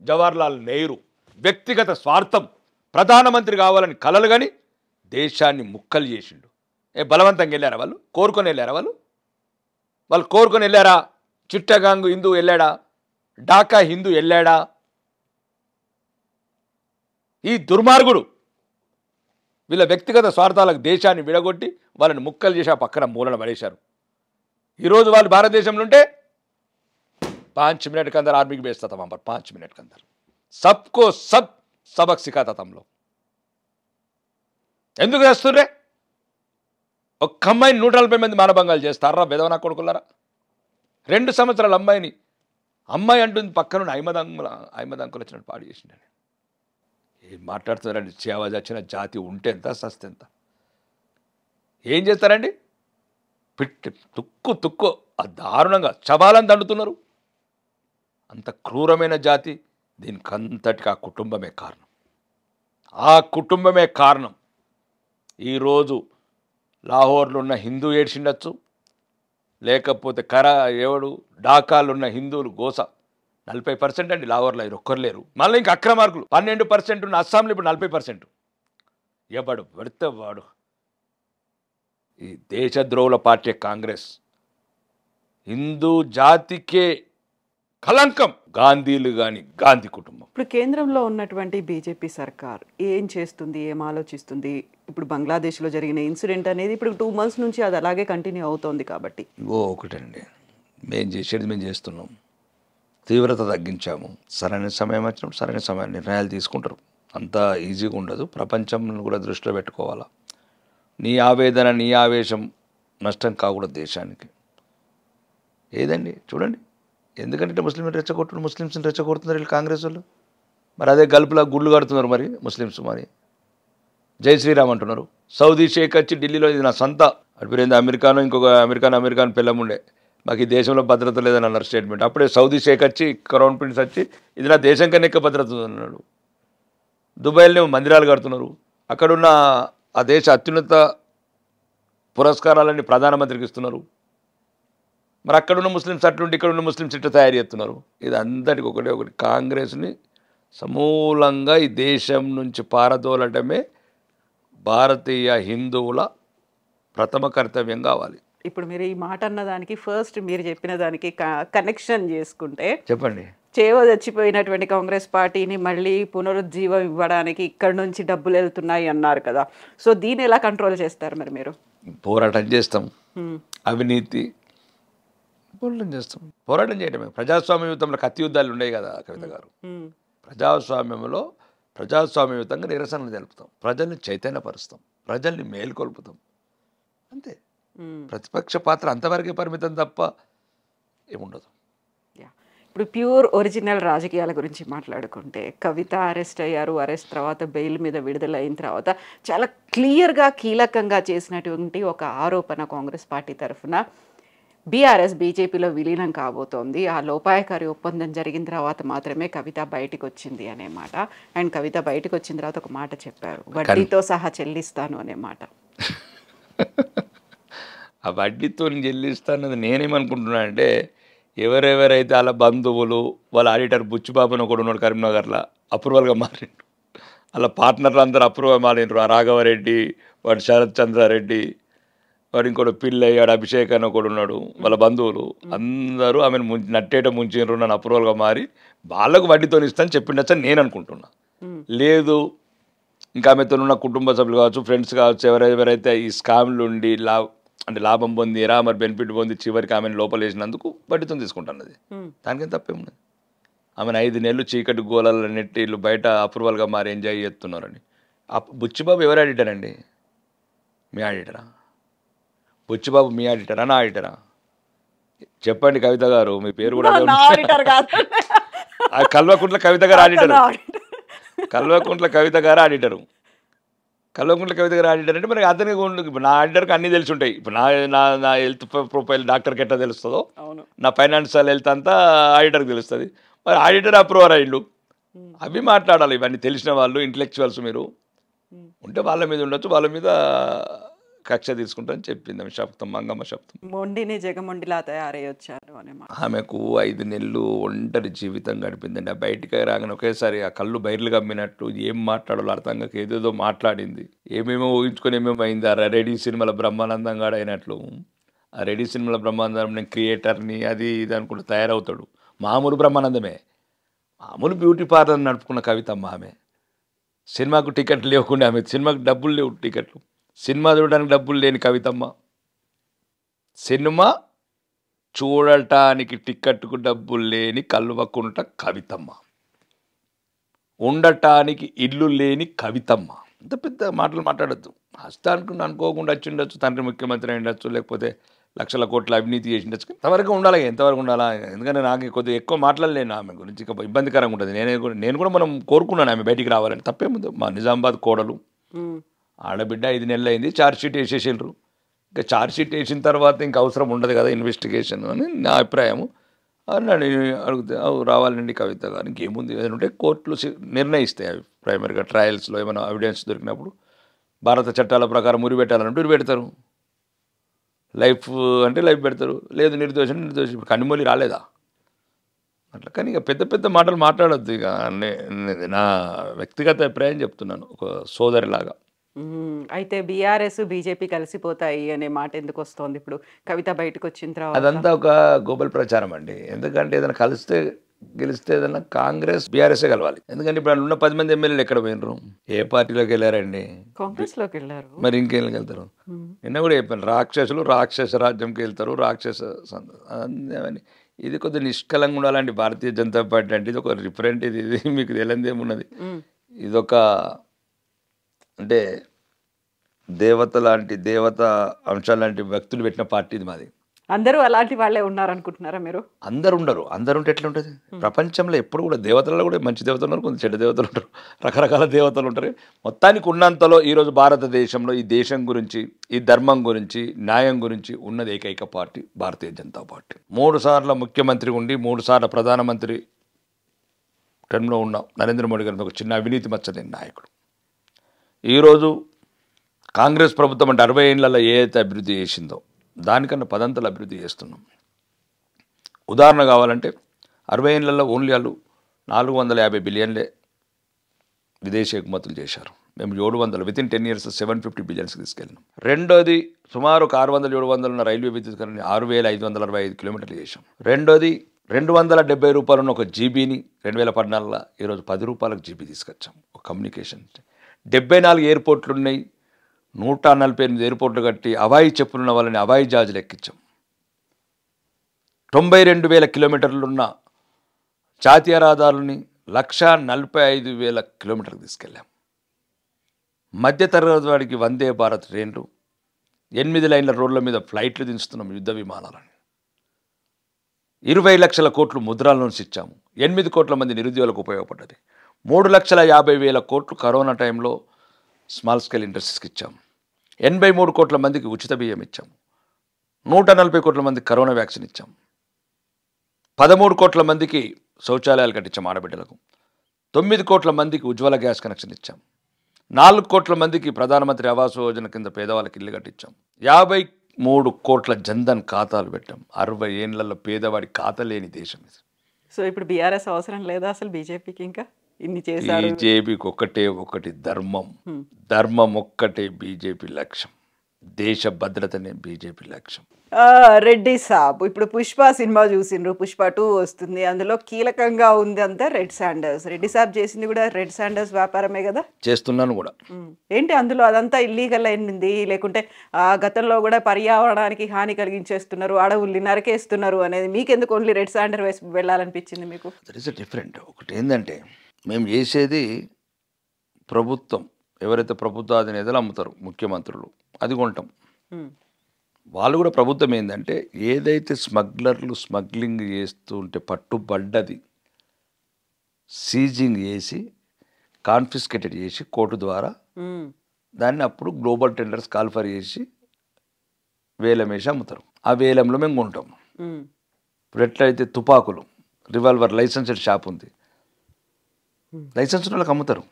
జవహర్లాల్ నెహ్రూ వ్యక్తిగత స్వార్థం, ప్రధానమంత్రి కావాలని కలలు కానీ దేశాన్ని ముక్కలు చేసిండు. బలవంతంగా వెళ్ళారా వాళ్ళు? కోరుకొని వెళ్ళారా వాళ్ళు కోరుకొని వెళ్ళారా? చిట్టగాంగ్ హిందూ వెళ్ళాడా? ఢాకా హిందూ వెళ్ళాడా? ఈ దుర్మార్గుడు వీళ్ళ వ్యక్తిగత స్వార్థాలకు దేశాన్ని విడగొట్టి వాళ్ళని ముక్కలు చేసి ఆ పక్కన మూలన పడేశారు. ఈరోజు వాళ్ళు భారతదేశంలో ఉంటే 5 मिनट के अंदर आर्मी की भेजता था वहां पर, 5 मिनट के अंदर सबको सब सबक सिखाता था हम लोग. ఎందుకు చేస్తుండ్రే? ఒక్క అమ్మాయిని 140 మంది మానభంగాలు చేస్తారా బెదవనా కొడుకులారా? 2 సంవత్సరాల అమ్మాయిని అమ్మాయి అంటుంది పక్కన ఐమదంకులు వచ్చినట్టు పాడు చేసిండని ఏం మాట్లాడుతున్నారండి? చేవజ్ వచ్చిన జాతి ఉంటే ఎంత సస్తే ఎంత? ఏం చేస్తారండి? పిట్టి తుక్కు దారుణంగా శవాలను దండుతున్నారు. అంత క్రూరమైన జాతి. దీనికంతటికి ఆ కుటుంబమే కారణం. ఈరోజు లాహోర్లో ఉన్న హిందూ ఏడ్చిండొచ్చు, లేకపోతే ఢాకాలో ఉన్న హిందువులు గోస 40% అండి లాహోర్లో, ఒక్కరు లేరు. మళ్ళీ ఇంకా అక్రమార్కులు 12% ఉన్న అస్సాంలో ఇప్పుడు 40%. ఎవడు పడితే వాడు. ఈ దేశద్రోహుల పార్టీ కాంగ్రెస్ హిందూ జాతికే కలంకం. గాంధీలు కానీ గాంధీ కుటుంబం. ఇప్పుడు కేంద్రంలో ఉన్నటువంటి బీజేపీ సర్కార్ ఏం చేస్తుంది, ఏం ఆలోచిస్తుంది? ఇప్పుడు బంగ్లాదేశ్లో జరిగిన ఇన్సిడెంట్ అనేది ఇప్పుడు 2 months నుంచి అది అలాగే కంటిన్యూ అవుతోంది కాబట్టి ఒకటండి, మేము చేసేది మేము చేస్తున్నాం. తీవ్రత తగ్గించాము. సరైన సమయం వచ్చినప్పుడు సరైన సమయం నిర్ణయాలు తీసుకుంటారు. అంత ఈజీగా ఉండదు. ప్రపంచం కూడా దృష్టిలో పెట్టుకోవాలా. నీ ఆవేదన నీ ఆవేశం నష్టం కాకూడదు దేశానికి. ఏదండి చూడండి, ఎందుకంటే ముస్లింలు ముస్లిమ్స్ని రెచ్చగొడుతున్నారు వీళ్ళు కాంగ్రెస్ వాళ్ళు. మరి అదే గల్పులా గుళ్ళు కడుతున్నారు మరి ముస్లిమ్స్. మరి జై శ్రీరామ్ అంటున్నారు. సౌదీ షేక్ వచ్చి ఢిల్లీలో ఇది నా సొంత అడిపోయింది. అమెరికాను ఇంకొక అమెరికాను పిల్లముండే మాకు ఈ దేశంలో భద్రత లేదని అన్నారు స్టేట్మెంట్. అప్పుడే సౌదీ షేక్ వచ్చి క్రౌన్ ప్రిన్స్ వచ్చి ఇది నా దేశం కన్నా ఎక్కువ భద్రత అన్నాడు. దుబాయ్లో మందిరాలు కడుతున్నారు. అక్కడున్న ఆ దేశ అత్యున్నత పురస్కారాలన్నీ ప్రధానమంత్రికి ఇస్తున్నారు. మరి అక్కడున్న ముస్లిమ్స్ అట్లుండి ఇక్కడున్న ముస్లిమ్స్ ఇట్లా తయారు చేస్తున్నారు. ఇది అందరికీ ఒకటి కాంగ్రెస్ని సమూలంగా ఈ దేశం నుంచి పారదోలటమే భారతీయ హిందువుల ప్రథమ కర్తవ్యం కావాలి. ఇప్పుడు మీరు ఈ మాట అన్నదానికి ఫస్ట్ మీరు చెప్పిన దానికి కనెక్షన్ చేసుకుంటే చెప్పండి. చచ్చిపోయినటువంటి కాంగ్రెస్ పార్టీని మళ్ళీ పునరుజ్జీవం ఇవ్వడానికి ఇక్కడ నుంచి డబ్బులు వెళ్తున్నాయి అన్నారు కదా. సో దీన్ని ఎలా కంట్రోల్ చేస్తారు మరి మీరు? పోరాటం చేస్తాం. అవినీతి పోరాటం చేయడమే. ప్రజాస్వామ్యయుతంలో కత్తి యుద్ధాలు ఉన్నాయి కదా కవిత గారు. ప్రజాస్వామ్యయుతంగా నిరసనలు తెలుపుతాం, ప్రజల్ని చైతన్యపరుస్తాం, ప్రజల్ని మేల్కొల్పుతాం, అంతే. ప్రతిపక్ష పాత్ర అంతవరకే పరిమితం తప్ప ఏముండదు. ఇప్పుడు ప్యూర్ ఒరిజినల్ రాజకీయాల గురించి మాట్లాడుకుంటే కవిత అరెస్ట్ అయ్యారు. అరెస్ట్ తర్వాత బెయిల్ మీద విడుదలైన తర్వాత చాలా క్లియర్గా కీలకంగా చేసినటువంటి ఒక ఆరోపణ కాంగ్రెస్ పార్టీ తరఫున బీఆర్ఎస్ బీజేపీలో విలీనం కాబోతోంది. ఆ లోపాయకారి ఒప్పందం జరిగిన తర్వాత మాత్రమే కవిత బయటకు వచ్చింది అనే మాట. అండ్ కవిత బయటకు వచ్చిన తర్వాత ఒక మాట చెప్పారు, వడ్డీతో సహా చెల్లిస్తాను అనే మాట. ఆ వడ్డీతో చెల్లిస్తానది నేనేమనుకుంటున్నా అంటే, ఎవరెవరైతే వాళ్ళ బంధువులు వాళ్ళ ఆడిటర్ బుచ్చిబాబుని ఒకడు ఉన్నాడు కరీంనగర్లో, అప్రూవల్గా మారిండు. వాళ్ళ పార్ట్నర్లు అందరూ అప్రూవల్ మారిండ్రు. ఆ రాఘవరెడ్డి, వాడు శరత్ చంద్రారెడ్డి, వాడు ఇంకోటి పిల్లయ్య, వాడు అభిషేక్ అని ఒకడు ఉన్నాడు. వాళ్ళ బంధువులు అందరూ ఆమెను నట్టేట ముంచిండ్రు. నన్ను అప్రూవల్గా మారి వాళ్ళకు వడ్డీతో ఇస్తాను చెప్పిండొచ్చని నేను అనుకుంటున్నా. లేదు, ఇంకా ఆమెతో ఉన్న కుటుంబ సభ్యులు కావచ్చు, ఫ్రెండ్స్ కావచ్చు, ఎవరెవరైతే ఈ స్కామ్లు ఉండి లాభం పొందిరా, మరి బెనిఫిట్ పొంది చివరికి ఆమెను లోపలేసినందుకు వడ్డీతో తీసుకుంటున్నది. దానికేం తప్పేమున్నది? ఆమెను 5 నెలలు చీకటి గోళాల నెట్టి వీళ్ళు బయట అప్రూవల్గా మారి ఎంజాయ్ చేస్తున్నారని. బుచ్చిబాబు ఎవరు ఆడిటర్ అండి? మీ ఆడిటరా? బుచ్చిబాబు మీ ఆడిటరా నా ఆడిటరా? చెప్పండి కవిత గారు, మీ పేరు కూడా కల్వకుంట్ల కవిత గారు ఆడిటరు. కల్వకుంట్ల కవిత గారు ఆడిటరు. కల్వకుంట్ల కవిత గారు ఆడిటర్ అంటే మనకి అతనికి ఇప్పుడు నా ఆడిటర్కి అన్నీ తెలిసి ఉంటాయి. ఇప్పుడు నా హెల్త్ ప్రొఫైల్ డాక్టర్కి ఎట్లా తెలుస్తుందో నా ఫైనాన్షియల్ హెల్త్ అంతా ఆడిటర్కి తెలుస్తుంది. మరి ఆడిటర్ అప్రూవర్ అయ్యిండు. అవి మాట్లాడాలి. ఇవన్నీ తెలిసిన వాళ్ళు ఇంటలెక్చువల్స్ మీరు ఉంటే వాళ్ళ మీద ఉండొచ్చు, వాళ్ళ మీద కక్ష తీసుకుంటానని చెప్పింది ఆమె శబ్దం, మంగమ్మ శబ్దం. మొండిని జగమొండిలా తయారయ్యొచ్చారు అనే మాట. ఆమెకు 5 నెలలు ఒంటరి జీవితం గడిపిందండి. ఆ బయటికి రాగానే ఒకేసారి ఆ కళ్ళు బయర్లు కమ్మినట్టు ఏం మాట్లాడాలో అర్థం కాక ఏదేదో మాట్లాడింది. ఏమేమో ఊహించుకొని ఏమేమో అయింది. ఆ రెడీ సినిమాలో బ్రహ్మానందం గాడు అయినట్లు ఆ రెడీ సినిమాలో బ్రహ్మానందం నేను క్రియేటర్ని అది ఇది అనుకుంటూ తయారవుతాడు. మామూలు బ్రహ్మానందమే, మామూలు బ్యూటీ పార్లర్ నడుపుకున్న కవితమ్మ ఆమె. సినిమాకు టికెట్లు లేకుండా ఆమె, సినిమాకు డబ్బులు లేవు టికెట్లు, సినిమా చూడడానికి డబ్బులు లేని కవితమ్మ, సినిమా చూడటానికి టికెట్కు డబ్బులు లేని కల్వకుంట కవితమ్మ, ఉండటానికి ఇల్లు లేని కవితమ్మ. ఇంత పెద్ద మాటలు మాట్లాడద్దు. హస్తానికి అనుకోకుండా వచ్చి ఉండొచ్చు, తండ్రి ముఖ్యమంత్రి అయి ఉండొచ్చు, లేకపోతే లక్షల కోట్ల అవినీతి చేసి ఉండొచ్చు. ఎంతవరకు ఉండాలి, ఎంతవరకు ఉండాలా? ఎందుకంటే నాకు కొద్దిగా ఎక్కువ మాట్లాడలేను ఆమె గురించి, ఇంకా ఇబ్బందికరంగా ఉంటుంది. నేను కూడా మనం కోరుకున్నాను ఆమె బయటికి రావాలని. తప్పేముంది, మా నిజామాబాద్ కోడలు ఆడబిడ్డ 5 నెలలు అయింది, ఛార్జ్షీట్ వేసేసిండ్రు. ఇంకా ఛార్జ్షీట్ వేసిన తర్వాత ఇంకా అవసరం ఉండదు కదా ఇన్వెస్టిగేషన్ అని నా అభిప్రాయము. అన్నాడు అడిగితే రావాలండి కవిత గారు, ఇంకేముంది ఏదైనా ఉంటే కోర్టులు నిర్ణయిస్తాయి. అవి ప్రైమరీగా ట్రయల్స్లో ఏమైనా ఎవిడెన్స్ దొరికినప్పుడు భారత చట్టాల ప్రకారం ఉరి పెట్టాలంటే ఉరి పెడతారు, లైఫ్ అంటే లైఫ్ పెడతారు, లేదు నిర్దోషం నిర్దోషం. ఇప్పుడు కన్నిమూలి రాలేదా అట్లా. కానీ ఇక పెద్ద పెద్ద మాటలు మాట్లాడొద్దు. ఇక నా వ్యక్తిగత అభిప్రాయం చెప్తున్నాను, ఒక సోదరిలాగా. అయితే బీఆర్ఎస్ బీజేపీ కలిసిపోతాయి అనే మాట ఎందుకు వస్తోంది ఇప్పుడు కవిత బయటకు వచ్చిన తర్వాత? అదంతా ఒక గోబల్ ప్రచారం అండి. ఎందుకంటే ఏదైనా కలిస్తే గెలిస్తే ఏదైనా కాంగ్రెస్ బీఆర్ఎస్ఏ కలవాలి. ఎందుకంటే ఇప్పుడు ఉన్న 10 మంది ఎమ్మెల్యేలు ఎక్కడ పోయినరు, ఏ పార్టీలోకి వెళ్ళారండి? కాంగ్రెస్లోకి వెళ్ళారు. మరి ఇంకేం వెళ్తారు? నిన్న కూడా చెప్పాను, రాక్షసులు రాక్షస రాజ్యంకి వెళ్తారు, రాక్షస అని. ఇది కొద్దిగా నిష్కలంగా ఉండాలండి భారతీయ జనతా పార్టీ అంటే. ఇది ఒక రిఫరెంట్, ఇది మీకు తెలియదు ఏమున్నది. ఇదొక అంటే దేవత లాంటి, దేవత అంశాలు లాంటి వ్యక్తులు పెట్టిన పార్టీ ఇది మాది. అందరూ అలాంటి వాళ్ళే ఉన్నారనుకుంటున్నారా మీరు? అందరు ఉండరు. అందరు ఉంటే ఎట్లా ఉంటుంది? ప్రపంచంలో ఎప్పుడు కూడా దేవతలలో కూడా మంచి దేవతలు ఉన్నారు, కొంచెం చెడ్డ దేవతలు ఉంటారు, రకరకాల దేవతలు ఉంటారు. మొత్తానికి ఉన్నంతలో ఈరోజు భారతదేశంలో ఈ దేశం గురించి, ఈ ధర్మం గురించి, న్యాయం గురించి ఉన్నది ఏకైక పార్టీ భారతీయ జనతా పార్టీ. 3 సార్లు ముఖ్యమంత్రి ఉండి 3 సార్లు ప్రధానమంత్రి టర్మ్లో ఉన్న నరేంద్ర మోడీ గారి ఒక చిన్న అవినీతి మచ్చలేని నాయకుడు. ఈరోజు కాంగ్రెస్ ప్రభుత్వం అంటే 60 ఏళ్లలో ఏ అయితే అభివృద్ధి చేసిందో దానికన్నా 10 అంతలు అభివృద్ధి చేస్తున్నాం. ఉదాహరణ కావాలంటే 60 ఏళ్లలో ఓన్లీ వాళ్ళు 450 బిలియన్లే విదేశీ ఎగుమతులు చేశారు. మేము 700 వితిన్ 10 years 750 బిలియన్స్కి తీసుకెళ్ళినాం. రెండోది సుమారు ఒక 600-700 ఉన్న రైల్వే విద్యుత్ 6565 కిలోమీటర్లు చేశాం. రెండోది 270 రూపాయలు ఉన్న ఒక జీబీని 2014లో ఈరోజు 10 రూపాయలకు జీబీ తీసుకొచ్చాం. ఒక కమ్యూనికేషన్ 74 ఎయిర్పోర్ట్లు ఉన్నాయి, 148 ఎయిర్పోర్ట్లు కట్టి హవాయి చెప్పులున్న వాళ్ళని హవాయి జహాజులు ఎక్కించాం. 92,000 కిలోమీటర్లున్న జాతీయ రహదారులని 1,45,000 కిలోమీటర్లకు తీసుకెళ్ళాం. మధ్యతరగతి వాడికి వందే భారత్ ట్రైన్లు, 8 లైన్ల రోడ్ల మీద ఫ్లైట్లు దించుతున్నాం, యుద్ధ విమానాలని. 20 లక్షల కోట్లు ముద్రా లోన్స్ ఇచ్చాము. 8 కోట్ల మంది నిరుద్యోగులకు ఉపయోగపడ్డది. 3,50,000 కోట్లు కరోనా టైంలో స్మాల్ స్కేల్ ఇండస్ట్రీస్కి ఇచ్చాము. 83 కోట్ల మందికి ఉచిత బియ్యం ఇచ్చాము. 140 కోట్ల మందికి కరోనా వ్యాక్సిన్ ఇచ్చాము. 13 కోట్ల మందికి శౌచాలయాలు కట్టించాం ఆడబిడ్డలకు. 9 కోట్ల మందికి ఉజ్వల గ్యాస్ కనెక్షన్ ఇచ్చాం. 4 కోట్ల మందికి ప్రధానమంత్రి ఆవాస్ యోజన కింద పేదవాళ్ళకి ఇల్లు కట్టించాం. 53 కోట్ల జన్ధన్ ఖాతాలు పెట్టాం. 60 ఏళ్లలో పేదవాడి ఖాతా లేని దేశం ఇది. సో ఇప్పుడు బీఆర్ఎస్ అవసరం లేదా అసలు బీజేపీకి? ఇంకా ఇన్ని చేశారు. బీజేపీకి ఒకటి ధర్మం, ధర్మం ఒక్కటే బీజేపీ లక్ష్యం, దేశ భద్రతనే బీజేపీ లక్ష్యం. రెడ్డి సాబ్ ఇప్పుడు పుష్ప సినిమా చూసిండ్రు, పుష్ప 2 వస్తుంది, అందులో కీలకంగా ఉంది అంతా రెడ్ శాండర్స్. రెడ్డి సాబ్ చేసింది కూడా రెడ్ శాండర్స్ వ్యాపారమే కదా? చేస్తున్నాను కూడా. ఏంటి అందులో అదంతా ఇల్లీగల్ అయింది, లేకుంటే గతంలో కూడా పర్యావరణానికి హాని కలిగించేస్తున్నారు, అడవుల్ని నరికేస్తున్నారు అనేది మీకెందుకు ఓన్లీ రెడ్ శాండర్ వేసి వెళ్ళాలనిపించింది మీకు? That is different. ఒకటి ఏంటంటే మేము చేసేది ప్రభుత్వం, ఎవరైతే ప్రభుత్వ అధినేతలు అమ్ముతారు ముఖ్యమంత్రులు, అది కొంటాం. వాళ్ళు కూడా ప్రభుత్వం ఏంటంటే ఏదైతే స్మగ్లర్లు స్మగ్లింగ్ చేస్తూ ఉంటే పట్టుబడ్డది సీజింగ్ చేసి కాన్ఫిస్కేటెడ్ చేసి కోర్టు ద్వారా దాన్ని అప్పుడు గ్లోబల్ టెండర్స్ కాల్ఫర్ చేసి వేలం వేసి అమ్ముతారు. ఆ వేలంలో మేము కొంటాం. ఇప్పుడు ఎట్లయితే తుపాకులు, రివాల్వర్ లైసెన్స్డ్ షాప్ ఉంది, లైసెన్స్ వాళ్ళకి అమ్ముతారు.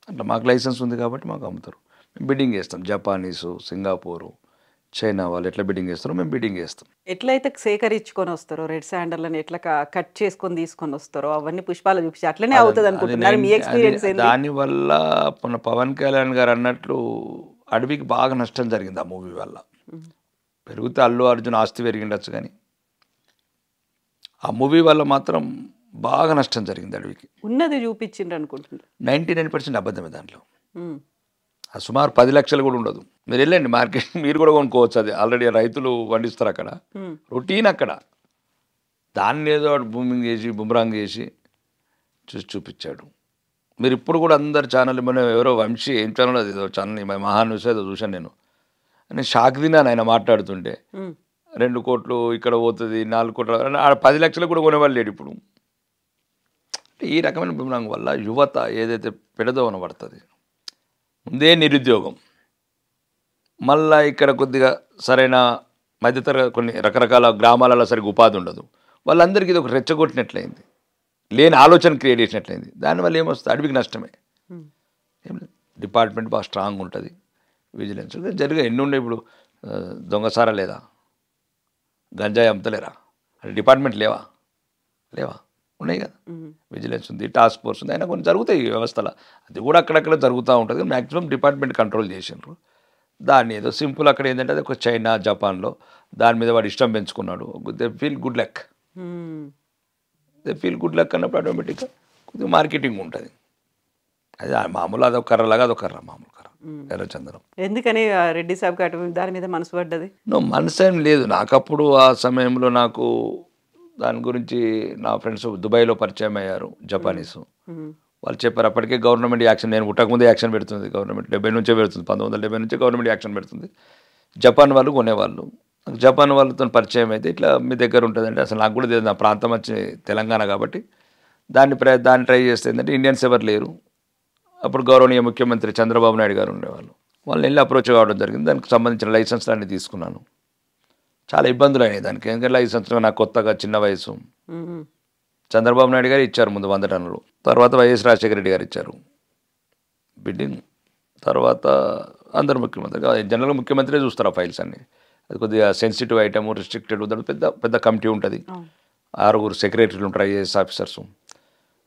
అట్లా మాకు లైసెన్స్ ఉంది కాబట్టి మాకు అమ్ముతారు. బిడ్డింగ్ చేస్తాం. జపానీసు, సింగపూరు, చైనా వాళ్ళు ఎట్లా బిడ్డింగ్ చేస్తారో మేము బిడ్డింగ్ చేస్తాం. ఎట్లయితే సేకరించుకొని వస్తారో రెడ్ శాండర్లను ఎట్లా కట్ చేసుకొని తీసుకొని వస్తారో అవన్నీ పుష్పాలు చూపించి అట్లనే అవుతుంది అనుకుంటున్నారు. మీ ఎక్స్పీరియన్స్ ఏంటి? దానివల్ల మన పవన్ కళ్యాణ్ గారు అన్నట్లు అడవికి బాగా నష్టం జరిగింది ఆ మూవీ వల్ల. పెరిగితే అల్లు అర్జున్ ఆస్తి పెరిగిండొచ్చు, కానీ ఆ మూవీ వల్ల మాత్రం బాగా నష్టం జరిగింది అడవికి. ఉన్నది చూపించిండ్రు అనుకుంటున్నారు. 99% అబద్ధమే దాంట్లో. సుమారు 10 లక్షలు కూడా ఉండదు. మీరు వెళ్ళండి మార్కెట్, మీరు కూడా కొనుక్కోవచ్చు. అది ఆల్రెడీ రైతులు పండిస్తారు అక్కడ, రొటీన్ అక్కడ. దాన్ని ఏదో బూమింగ్ చేసి బుమ్రాంగ్ చేసి చూపించాడు. మీరు ఇప్పుడు కూడా అందరు ఛానల్, మన ఎవరో వంశీ ఏం ఛానల్ అది, ఏదో ఛానల్ మహాన్యూస్ ఏదో చూశాను నేను షాక్ తిన్నాను ఆయన మాట్లాడుతుంటే. 2 కోట్లు ఇక్కడ పోతుంది, 4 కోట్లు, 10 లక్షలు కూడా కొనేవాళ్ళు లేడు ఇప్పుడు. ఈ రకమైన బుమ్రాంగ్ వల్ల యువత ఏదైతే పెడదోవన పడుతుంది, ముందే నిరుద్యోగం, మళ్ళా ఇక్కడ కొద్దిగా సరైన మధ్యతరగతి కొన్ని రకరకాల గ్రామాలలో సరిగ్గా ఉపాధి ఉండదు. వాళ్ళందరికీ ఇది ఒక రెచ్చగొట్టినట్లయింది, లేని ఆలోచన క్రియేట్ చేసినట్లయింది. దానివల్ల ఏమొస్తుంది, అడవికి నష్టమే. ఏం లేదు, డిపార్ట్మెంట్ బాగా స్ట్రాంగ్ ఉంటుంది, విజిలెన్స్ జరిగే ఎన్ని ఉన్నాయి. ఇప్పుడు దొంగసారా లేదా, గంజాయి అమ్ముతలేరా, అంటే డిపార్ట్మెంట్ లేవా ఉన్నాయి కదా. విజిలెన్స్ ఉంది, టాస్క్ ఫోర్స్ ఉంది, అయినా కొన్ని జరుగుతాయి ఈ వ్యవస్థలో. అది కూడా అక్కడక్కడ జరుగుతూ ఉంటుంది. మ్యాక్సిమం డిపార్ట్మెంట్ కంట్రోల్ చేసినారు దాన్ని. ఏదో సింపుల్ అక్కడ ఏంటంటే అది ఒక చైనా జపాన్లో దాని మీద వాడు ఇష్టం పెంచుకున్నాడు. దే ఫీల్ గుడ్ లక్ అన్నప్పుడు ఆటోమేటిక్గా కొద్దిగా మార్కెటింగ్ ఉంటుంది. అది మామూలు అదొక కర్రలాగా అదొక కర్ర, మామూలు కర్ర, ఎర్రచందనం. ఎందుకని రెడ్డి సాబ్ దాని మీద మనసు పడ్డది? మనసు ఏం లేదు నాకప్పుడు. ఆ సమయంలో నాకు దాని గురించి నా ఫ్రెండ్స్ దుబాయ్లో పరిచయం అయ్యారు, జపానీసు. వాళ్ళు చెప్పారు అప్పటికే గవర్నమెంట్ యాక్షన్, నేను పుట్టకముందే యాక్షన్ పెడుతుంది గవర్నమెంట్, 70 నుంచే పెడుతుంది, 1970 నుంచే గవర్నమెంట్ యాక్షన్ పెడుతుంది. జపాన్ వాళ్ళు కొనేవాళ్ళు, జపాన్ వాళ్ళతో పరిచయం అయితే ఇట్లా మీ దగ్గర ఉంటుందంటే, అసలు నాకు కూడా తెలియదు, నా ప్రాంతం వచ్చి తెలంగాణ కాబట్టి దాన్ని ట్రై చేస్తే ఏంటంటే ఇండియన్స్ ఎవరు లేరు. అప్పుడు గౌరవనీయ ముఖ్యమంత్రి చంద్రబాబు నాయుడు గారు ఉండేవాళ్ళు. వాళ్ళని వెళ్ళి అప్రోచ్ కావడం జరిగింది. దానికి సంబంధించిన లైసెన్స్లు అన్నీ తీసుకున్నాను. చాలా ఇబ్బందులు అయినాయి దానికి, ఎందుకంటే లైసెన్స్లో నాకు కొత్తగా చిన్న వయసు. చంద్రబాబు నాయుడు గారు ఇచ్చారు ముందు 100 టన్నులు, తర్వాత వైఎస్ రాజశేఖర రెడ్డి గారు ఇచ్చారు బిడ్డింగ్, తర్వాత అందరు ముఖ్యమంత్రి, జనరల్గా ముఖ్యమంత్రి చూస్తారు ఆ ఫైల్స్ అన్నీ. అది కొద్దిగా సెన్సిటివ్ ఐటమ్, రిస్ట్రిక్టెడ్, పెద్ద కమిటీ ఉంటుంది, 6 సెక్రటరీలు ఉంటారు, ఐఏఎస్ ఆఫీసర్స్.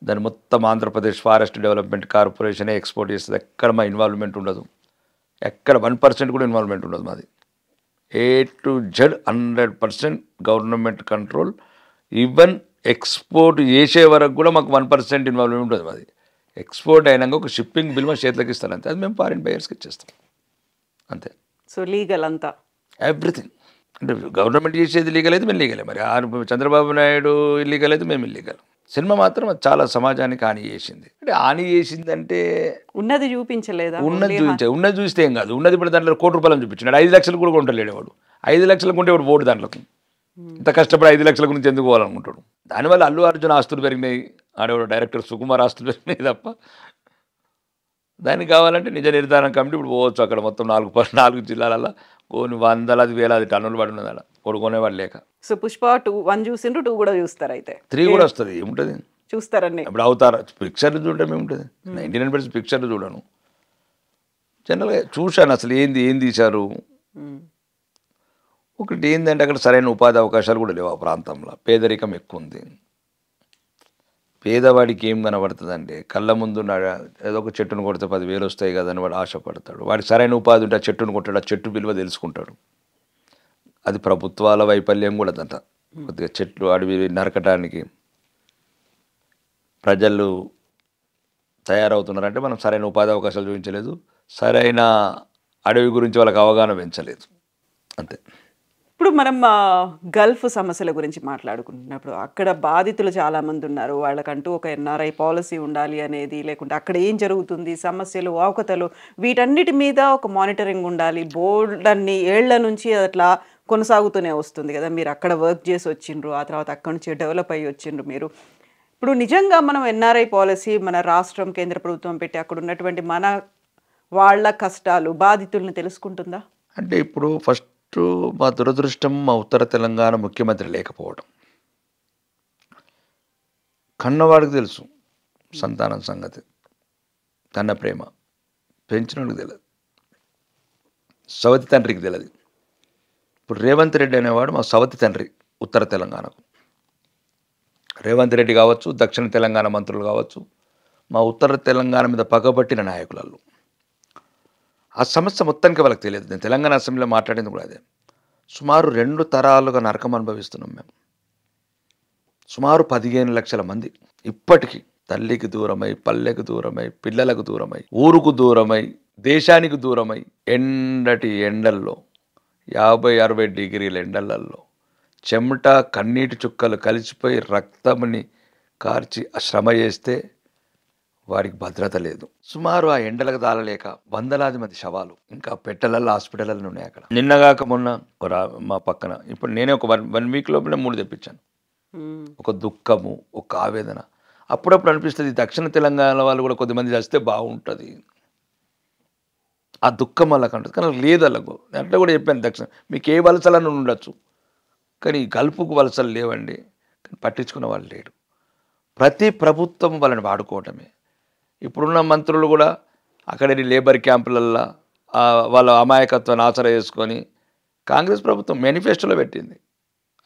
దాన్ని మొత్తం ఆంధ్రప్రదేశ్ ఫారెస్ట్ డెవలప్మెంట్ కార్పొరేషనే ఎక్స్పోర్ట్ చేస్తుంది. ఎక్కడ మా ఇన్వాల్వ్మెంట్ ఉండదు, ఎక్కడ 1% కూడా ఇన్వాల్వ్మెంట్ ఉండదు మాది. A to Z 100% government control. Even export చేసే వరకు కూడా మాకు 1% ఇన్వాల్వ్మెంట్ ఉంటుంది మాది. ఎక్స్పోర్ట్ అయినాక ఒక షిప్పింగ్ బిల్ మా చేతులకి ఇస్తారు అంతే, అది మేము ఫారిన్ బయర్స్కి ఇచ్చేస్తాం అంతే. సో లీగల్ అంతా ఎవ్రీథింగ్. అంటే గవర్నమెంట్ చేసేది లీగల్ అయితే మేము లీగలే, మరి చంద్రబాబు నాయుడు ఇల్లీగల్ అయితే మేము ఇల్లీగల్. సినిమా మాత్రం చాలా సమాజానికి హాని చేసింది. అంటే హాని చేసిందంటే ఉన్నది చూపించలేదా? ఉన్నది చూస్తే ఏం కాదు. ఉన్నది ఇప్పుడు దాంట్లో 1 కోటి రూపాయలు చూపించాడు, 5 లక్షలు కూడా కొంటలేడు వాడు. 5 లక్షలు కొంటే వాడు ఓటు దాంట్లోకి, ఇంత కష్టపడి 5 లక్షల గురించి ఎందుకు పోవాలనుకుంటాడు. దానివల్ల అల్లు అర్జున్ ఆస్తులు పెరిగినాయి, ఆడేవాడు డైరెక్టర్ సుకుమార్ ఆస్తులు పెరిగినాయి తప్ప. దానికి కావాలంటే నిజ నిర్ధారణ కమిటీ ఇప్పుడు పోవచ్చు అక్కడ మొత్తం 4 జిల్లాలలో కొన్ని వందలాది వేలాది టన్నులు పడి ఉన్నది, అక్కడ కొనుక్కునేవాడు లేక. సో పుష్ప 1 చూసిండ్రు, 2 కూడా చూస్తారు అయితే? 3 కూడా వస్తుంది, ఏముంటుంది చూస్తారండి. ఇప్పుడు అవుతారా పిక్చర్లు చూడటం ఏముంటుంది, 99% పిక్చర్లు చూడను. జనరల్గా చూశాను అసలు ఏం తీశారు. ఒకటి ఏంటంటే అక్కడ సరైన ఉపాధి అవకాశాలు కూడా లేవు ఆ ప్రాంతంలో, పేదరికం ఎక్కువ ఉంది. పేదవాడికి ఏం కనబడుతుంది అంటే కళ్ళ ముందు ఏదో ఒక చెట్టును కొడితే 10,000 వస్తాయి కదని వాడు ఆశపడతాడు. వాడికి సరైన ఉపాధి ఉంటే ఆ చెట్టును కొట్టాడు, ఆ చెట్టు విలువ తెలుసుకుంటాడు. అది ప్రభుత్వాల వైఫల్యం కూడా అదంట. కొద్దిగా చెట్లు అడవి నరకటానికి ప్రజలు తయారవుతున్నారంటే మనం సరైన ఉపాధి అవకాశాలు చూపించలేదు, సరైన అడవి గురించి వాళ్ళకి అవగాహన పెంచలేదు అంతే. ఇప్పుడు మనం గల్ఫ్ సమస్యల గురించి మాట్లాడుకుంటున్నప్పుడు అక్కడ బాధితులు చాలామంది ఉన్నారు. వాళ్ళకంటూ ఒక ఎన్ఆర్ఐ పాలసీ ఉండాలి అనేది, లేకుంటే అక్కడ ఏం జరుగుతుంది, సమస్యలు, అవకతలు, వీటన్నిటి మీద ఒక మానిటరింగ్ ఉండాలి. బోర్డు అన్ని ఏళ్ల నుంచి అట్లా కొనసాగుతూనే వస్తుంది కదా. మీరు అక్కడ వర్క్ చేసి వచ్చిండ్రు, ఆ తర్వాత అక్కడి నుంచి డెవలప్ అయ్యి వచ్చిండ్రు మీరు. ఇప్పుడు నిజంగా మనం ఎన్ఆర్ఐ పాలసీ మన రాష్ట్రం కేంద్ర ప్రభుత్వం పెట్టి అక్కడ ఉన్నటువంటి మన వాళ్ళ కష్టాలు బాధితులను తెలుసుకుంటుందా? అంటే ఇప్పుడు ఫస్ట్ మా దురదృష్టం మా ఉత్తర తెలంగాణ ముఖ్యమంత్రి లేకపోవడం. కన్నవాడికి తెలుసు సంతానం సంగతి, కన్న ప్రేమ, పెంచినోడికి తెలియదు. సవతి తండ్రికి తెలియదు. ఇప్పుడు రేవంత్ రెడ్డి అనేవాడు మా సవతి తండ్రి ఉత్తర తెలంగాణకు. రేవంత్ రెడ్డి కావచ్చు, దక్షిణ తెలంగాణ మంత్రులు కావచ్చు, మా ఉత్తర తెలంగాణ మీద పగబట్టిన నాయకులలో ఆ సమస్య మొత్తానికి వాళ్ళకి తెలియదు. నేను తెలంగాణ అసెంబ్లీలో మాట్లాడింది కూడా అదే. సుమారు 2 తరాలుగా నరకం అనుభవిస్తున్నాం మేము. సుమారు 15 లక్షల మంది ఇప్పటికీ తల్లికి దూరమై, పల్లెకు దూరమై, పిల్లలకు దూరమై, ఊరుకు దూరమై, దేశానికి దూరమై, ఎండటి ఎండల్లో 50-60 డిగ్రీల ఎండలలో చెమట కన్నీటి చుక్కలు కలిసిపోయి రక్తంని కార్చి శ్రమ చేస్తే వారికి భద్రత లేదు. సుమారు ఆ ఎండలకు దాలలేక వందలాది మంది శవాలు ఇంకా పెట్టెలలో హాస్పిటల్లో ఉన్నాయి. అక్కడ నిన్నగాక మొన్న మా పక్కన ఇప్పుడు నేనే ఒక వన్ వీక్ లోపలే 3 తెప్పించాను. ఒక దుఃఖము, ఒక ఆవేదన. అప్పుడప్పుడు అనిపిస్తుంది దక్షిణ తెలంగాణ వాళ్ళు కూడా కొద్దిమంది చేస్తే బాగుంటుంది. ఆ దుఃఖం వాళ్ళకి అంటుంది, కానీ లేదు వాళ్ళకు. అట్లా కూడా చెప్పాను, దక్షిణ మీకు ఏ వలసలను ఉండొచ్చు, కానీ గల్పుకు వలసలు లేవండి. కానీ పట్టించుకున్న వాళ్ళు లేడు. ప్రతి ప్రభుత్వం వాళ్ళని వాడుకోవటమే. ఇప్పుడున్న మంత్రులు కూడా అక్కడి లేబర్ క్యాంపులల్లో వాళ్ళ అమాయకత్వాన్ని ఆసరా చేసుకొని కాంగ్రెస్ ప్రభుత్వం మేనిఫెస్టోలో పెట్టింది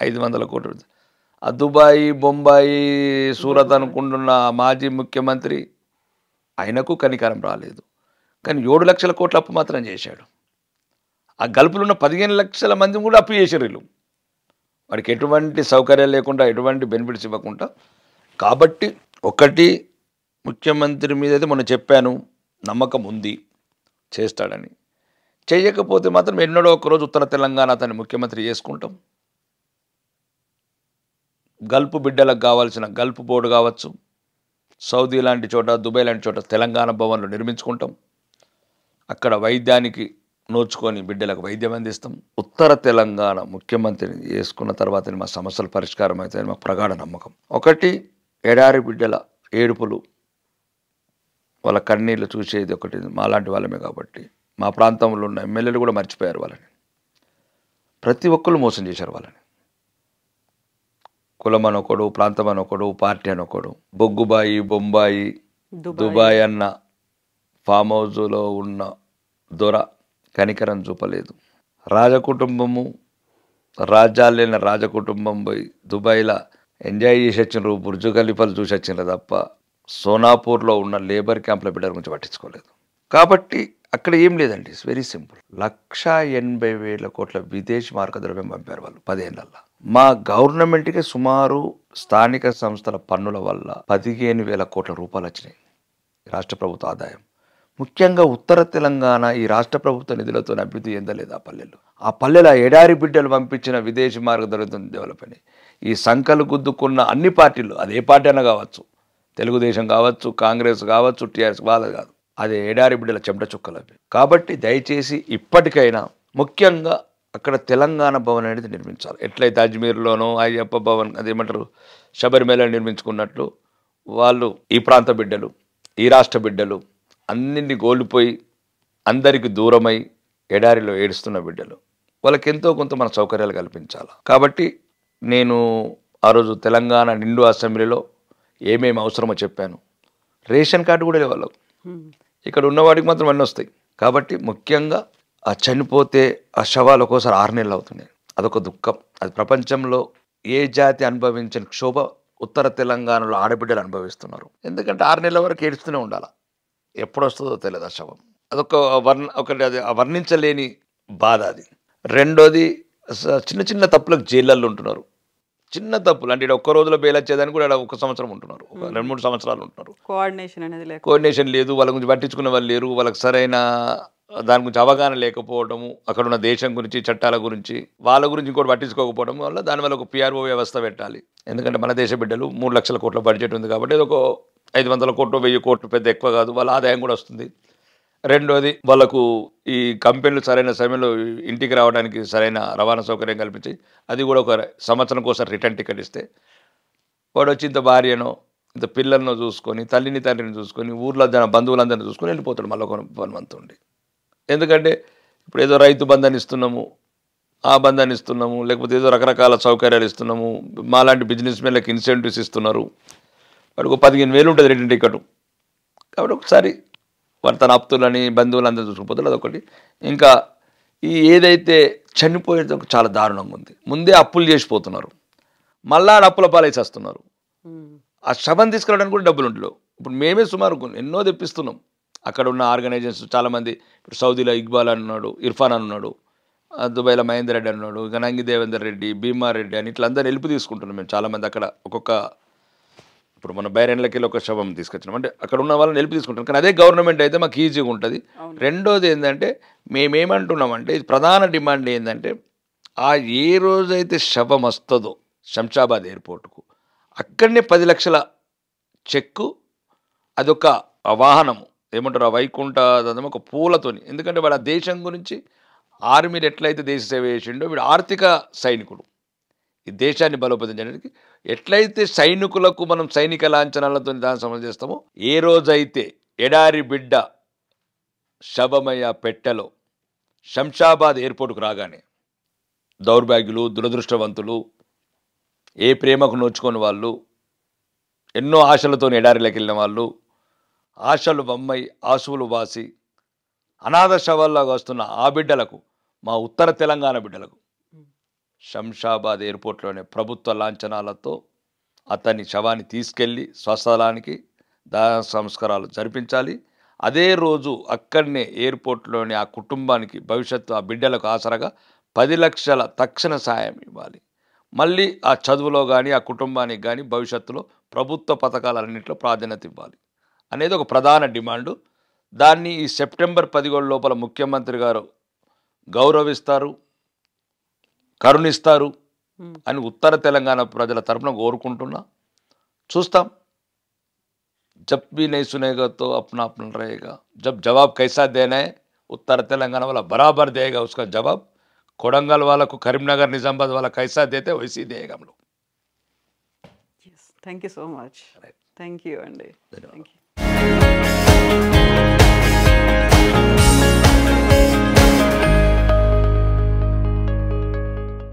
500 కోట్లు. ఆ దుబాయి, బొంబాయి, సూరత్ అనుకుంటున్న మాజీ ముఖ్యమంత్రి ఆయనకు కనికరం రాలేదు, కానీ 7 లక్షల కోట్ల అప్పు మాత్రం చేశాడు. ఆ గల్పులున్న 15 లక్షల మంది కూడా అప్పు చేశారు వీళ్ళు. వాడికి ఎటువంటి సౌకర్యాలు లేకుండా, ఎటువంటి బెనిఫిట్స్ ఇవ్వకుండా. కాబట్టి ఒకటి, ముఖ్యమంత్రి మీద అయితే మొన్న చెప్పాను, నమ్మకం ఉంది చేస్తాడని. చేయకపోతే మాత్రం ఎన్నడో ఒకరోజు ఉత్తర తెలంగాణ అతన్ని ముఖ్యమంత్రి చేసుకుంటాం. గల్పు బిడ్డలకు కావాల్సిన గల్పు బోర్డు కావచ్చు, సౌదీ లాంటి చోట, దుబాయ్ లాంటి చోట తెలంగాణ భవన్లు నిర్మించుకుంటాం. అక్కడ వైద్యానికి నోచుకొని బిడ్డలకు వైద్యం అందిస్తాం. ఉత్తర తెలంగాణ ముఖ్యమంత్రిని చేసుకున్న తర్వాత మా సమస్యలు పరిష్కారం అవుతాయని మా ప్రగాఢ నమ్మకం. ఒకటి, ఎడారి బిడ్డల ఏడుపులు, వాళ్ళ కన్నీళ్ళు చూసేది ఒకటి మాలాంటి వాళ్ళమే. కాబట్టి మా ప్రాంతంలో ఉన్న ఎమ్మెల్యేలు కూడా మర్చిపోయారు వాళ్ళని. ప్రతి ఒక్కరు మోసం చేశారు వాళ్ళని. కులం అనొకడు, ప్రాంతం అనొకడు, పార్టీ అనొకడు. బొగ్గుబాయి, బొంబాయి, దుబాయ్ అన్న ఫామ్ హౌస్లో ఉన్న దొర కనికరం చూపలేదు. రాజకుటుంబము, రాజ్యాలైన రాజకుటుంబం పోయి దుబాయ్లో ఎంజాయ్ చేసి వచ్చిండ్రు, బుర్జు ఖలీఫాలు చూసి వచ్చిండ్రు తప్ప సోనాపూర్లో ఉన్న లేబర్ క్యాంప్ల బిడ్డల గురించి పట్టించుకోలేదు. కాబట్టి అక్కడ ఏం లేదండి, ఇట్స్ వెరీ సింపుల్. 1,80,000 కోట్ల విదేశీ మార్గద్రవ్యం పంపారు వాళ్ళు 10 ఏళ్లలో. మా గవర్నమెంట్కి సుమారు స్థానిక సంస్థల పన్నుల వల్ల 15,000 కోట్ల రూపాయలు వచ్చినాయి రాష్ట్ర ప్రభుత్వ ఆదాయం. ముఖ్యంగా ఉత్తర తెలంగాణ ఈ రాష్ట్ర ప్రభుత్వ నిధులతో అభివృద్ధి చెందలేదు. ఆ పల్లెల ఎడారి బిడ్డలు పంపించిన విదేశీ మార్గద్రవ్యం డెవలప్ అని ఈ సంకలు గుద్దుకున్న అన్ని పార్టీలు, అదే పార్టీ అయినా కావచ్చు, తెలుగుదేశం కావచ్చు, కాంగ్రెస్ కావచ్చు, టీఆర్ఎస్, వాళ్ళది కాదు, అదే ఎడారి బిడ్డల చెమట చుక్కలు అవి. కాబట్టి దయచేసి ఇప్పటికైనా ముఖ్యంగా అక్కడ తెలంగాణ భవన్ అనేది నిర్మించాలి. ఎట్లయితే అజ్మీర్లోనో అయ్యప్ప భవన్, అదేమంటారు, శబరిమల నిర్మించుకున్నట్లు వాళ్ళు ఈ ప్రాంత బిడ్డలు, ఈ రాష్ట్ర బిడ్డలు అన్నింటినీ కోల్పోయి అందరికి దూరమై ఎడారిలో ఏడుస్తున్న బిడ్డలు, వాళ్ళకి ఎంతో కొంత మన సౌకర్యాలు కల్పించాలి. కాబట్టి నేను ఆ రోజు తెలంగాణ నిండు అసెంబ్లీలో ఏమేమి అవసరమో చెప్పాను. రేషన్ కార్డు కూడా వాళ్ళకు, ఇక్కడ ఉన్నవాడికి మాత్రం అన్నీ వస్తాయి. కాబట్టి ముఖ్యంగా ఆ చనిపోతే ఆ శవాలు ఒక్కోసారి 6 నెలలు అవుతున్నాయి. అదొక దుఃఖం. అది ప్రపంచంలో ఏ జాతి అనుభవించిన క్షోభ ఉత్తర తెలంగాణలో ఆడబిడ్డలు అనుభవిస్తున్నారు. ఎందుకంటే 6 నెలల వరకు ఏడుస్తూనే ఉండాలి, ఎప్పుడు వస్తుందో తెలియదు ఆ శవం. అదొక ఒకటి, అది వర్ణించలేని బాధ అది. రెండోది, చిన్న చిన్న తప్పులకు జైళ్ళల్లో ఉంటున్నారు. చిన్న తప్పులు అంటే ఒక్క రోజులో బెయిల్ వచ్చేదాన్ని కూడా 1 సంవత్సరం ఉంటున్నారు, 2-3 సంవత్సరాలు ఉంటున్నారు. కోఆర్డినేషన్ లేదు, వాళ్ళ గురించి పట్టించుకునే వాళ్ళు లేరు, వాళ్ళకి సరైన దాని గురించి అవగాహన లేకపోవడము, అక్కడ ఉన్న దేశం గురించి, చట్టాల గురించి, వాళ్ళ గురించి ఇంకోటి పట్టించుకోకపోవడం వల్ల దానివల్ల ఒక పిఆర్ఓ వ్యవస్థ పెట్టాలి. ఎందుకంటే మన దేశ బిడ్డలు 3 లక్షల కోట్ల బడ్జెట్ ఉంది కాబట్టి ఇది ఒక 500 కోట్లు 1000 కోట్లు పెద్ద ఎక్కువ కాదు, వాళ్ళ ఆదాయం కూడా వస్తుంది. రెండోది, వాళ్ళకు ఈ కంపెనీలు సరైన సమయంలో ఇంటికి రావడానికి సరైన రవాణా సౌకర్యం కల్పించి అది కూడా ఒక సంవత్సరం కోసం రిటర్న్ టికెట్ ఇస్తే వాడు వచ్చి ఇంత భార్యనో ఇంత పిల్లలను చూసుకొని, తల్లిని తండ్రిని చూసుకొని, ఊర్లో బంధువులందరినీ చూసుకొని వెళ్ళిపోతాడు మళ్ళీ ఒక 1 మంత్ ఉండి. ఎందుకంటే ఇప్పుడు ఏదో రైతు బంధాన్ని ఇస్తున్నాము, ఆ బంధాన్ని ఇస్తున్నాము, లేకపోతే ఏదో రకరకాల సౌకర్యాలు ఇస్తున్నాము, మాలాంటి బిజినెస్ మెన్లకు ఇన్సెంటివ్స్ ఇస్తున్నారు, వాడికి 15,000 ఉంటుంది రిటర్న్ టికెట్. కాబట్టి ఒకసారి వాడు తన ఆప్తులని బంధువులందరూ చూసుకుపోతాడు, అదొకటి. ఇంకా ఈ ఏదైతే చనిపోయేది చాలా దారుణంగా ఉంది. ముందే అప్పులు చేసిపోతున్నారు, మళ్ళా అప్పుల పాలేసి వస్తున్నారు. ఆ శవం తీసుకురావడానికి కూడా డబ్బులు ఉండలేవు. ఇప్పుడు మేమే సుమారు ఎన్నో తెప్పిస్తున్నాం. అక్కడ ఉన్న ఆర్గనైజేషన్స్ చాలామంది, ఇప్పుడు సౌదీలో ఇక్బాల్ అని ఉన్నాడు, ఇర్ఫాన్ అని ఉన్నాడు, దుబాయ్లో మహేందర్ రెడ్డి అన్నాడు, ఇక నంగి దేవేందర్ రెడ్డి, భీమారెడ్డి అని ఇట్లా అందరూ హెల్ప్ తీసుకుంటున్నాం మేము. చాలామంది అక్కడ ఒక్కొక్క, ఇప్పుడు మన బైరెన్లకి వెళ్ళి ఒక శవం తీసుకొచ్చినాం అంటే అక్కడ ఉన్న వాళ్ళని హెల్ప్ తీసుకుంటాం. కానీ అదే గవర్నమెంట్ అయితే మాకు ఈజీగా ఉంటుంది. రెండోది ఏంటంటే మేమేమంటున్నామంటే ప్రధాన డిమాండ్ ఏంటంటే ఏ రోజైతే శవం వస్తుందో శంషాబాద్ ఎయిర్పోర్ట్కు అక్కడనే 10 లక్షల చెక్కు, అదొక వాహనము ఏమంటారు, ఆ వైకుంఠ ఒక పూలతోని. ఎందుకంటే వాడు ఆ దేశం గురించి ఆర్మీని ఎట్లయితే దేశ సేవ చేసిండో వీడు ఆర్థిక సైనికుడు. ఈ దేశాన్ని బలోపేతం చేయడానికి ఎట్లయితే సైనికులకు మనం సైనిక లాంఛనాలతో దాన్ని సమరం చేస్తామో, ఏ రోజైతే ఎడారి బిడ్డ శవమయ్య పెట్టెలో శంషాబాద్ ఎయిర్పోర్ట్కు రాగానే దౌర్భాగ్యులు, దురదృష్టవంతులు, ఏ ప్రేమకు నోచుకొని వాళ్ళు, ఎన్నో ఆశలతో ఎడారిలోకి వెళ్ళిన వాళ్ళు, ఆశలు బొమ్మై ఆశువులు వాసి అనాథ శవాల్లాగా వస్తున్న ఆ బిడ్డలకు, మా ఉత్తర తెలంగాణ బిడ్డలకు శంషాబాద్ ఎయిర్పోర్ట్లోనే ప్రభుత్వ లాంఛనాలతో అతని శవాన్ని తీసుకెళ్ళి స్వస్థలానికి దాన సంస్కారాలు జరిపించాలి. అదే రోజు అక్కడనే ఎయిర్పోర్ట్లోని ఆ కుటుంబానికి భవిష్యత్తు ఆ బిడ్డలకు ఆసరగా 10 లక్షల తక్షణ సాయం ఇవ్వాలి. మళ్ళీ ఆ చదువులో కానీ ఆ కుటుంబానికి కానీ భవిష్యత్తులో ప్రభుత్వ పథకాలన్నింటిలో ప్రాధాన్యత ఇవ్వాలి అనేది ఒక ప్రధాన డిమాండు. దాన్ని ఈ సెప్టెంబర్ 17 లోపల ముఖ్యమంత్రి గారు గౌరవిస్తారు, కరుణిస్తారు అని ఉత్తర తెలంగాణ ప్రజల తరపున కోరుకుంటున్నా. చూస్తాం. जब भी नहीं सुनेगा तो अपना अपना रहेगा. जब जवाब कैसा देना है उत्तर तेलंगाना वाला बराबर देगा उसका जवाब. कोडंगल वाला को करीमनगर निजामाबाद वाला कैसा देते वैसे ही देगा हम लोग. Yes, thank you so much. Thank you, Andy. Thank you.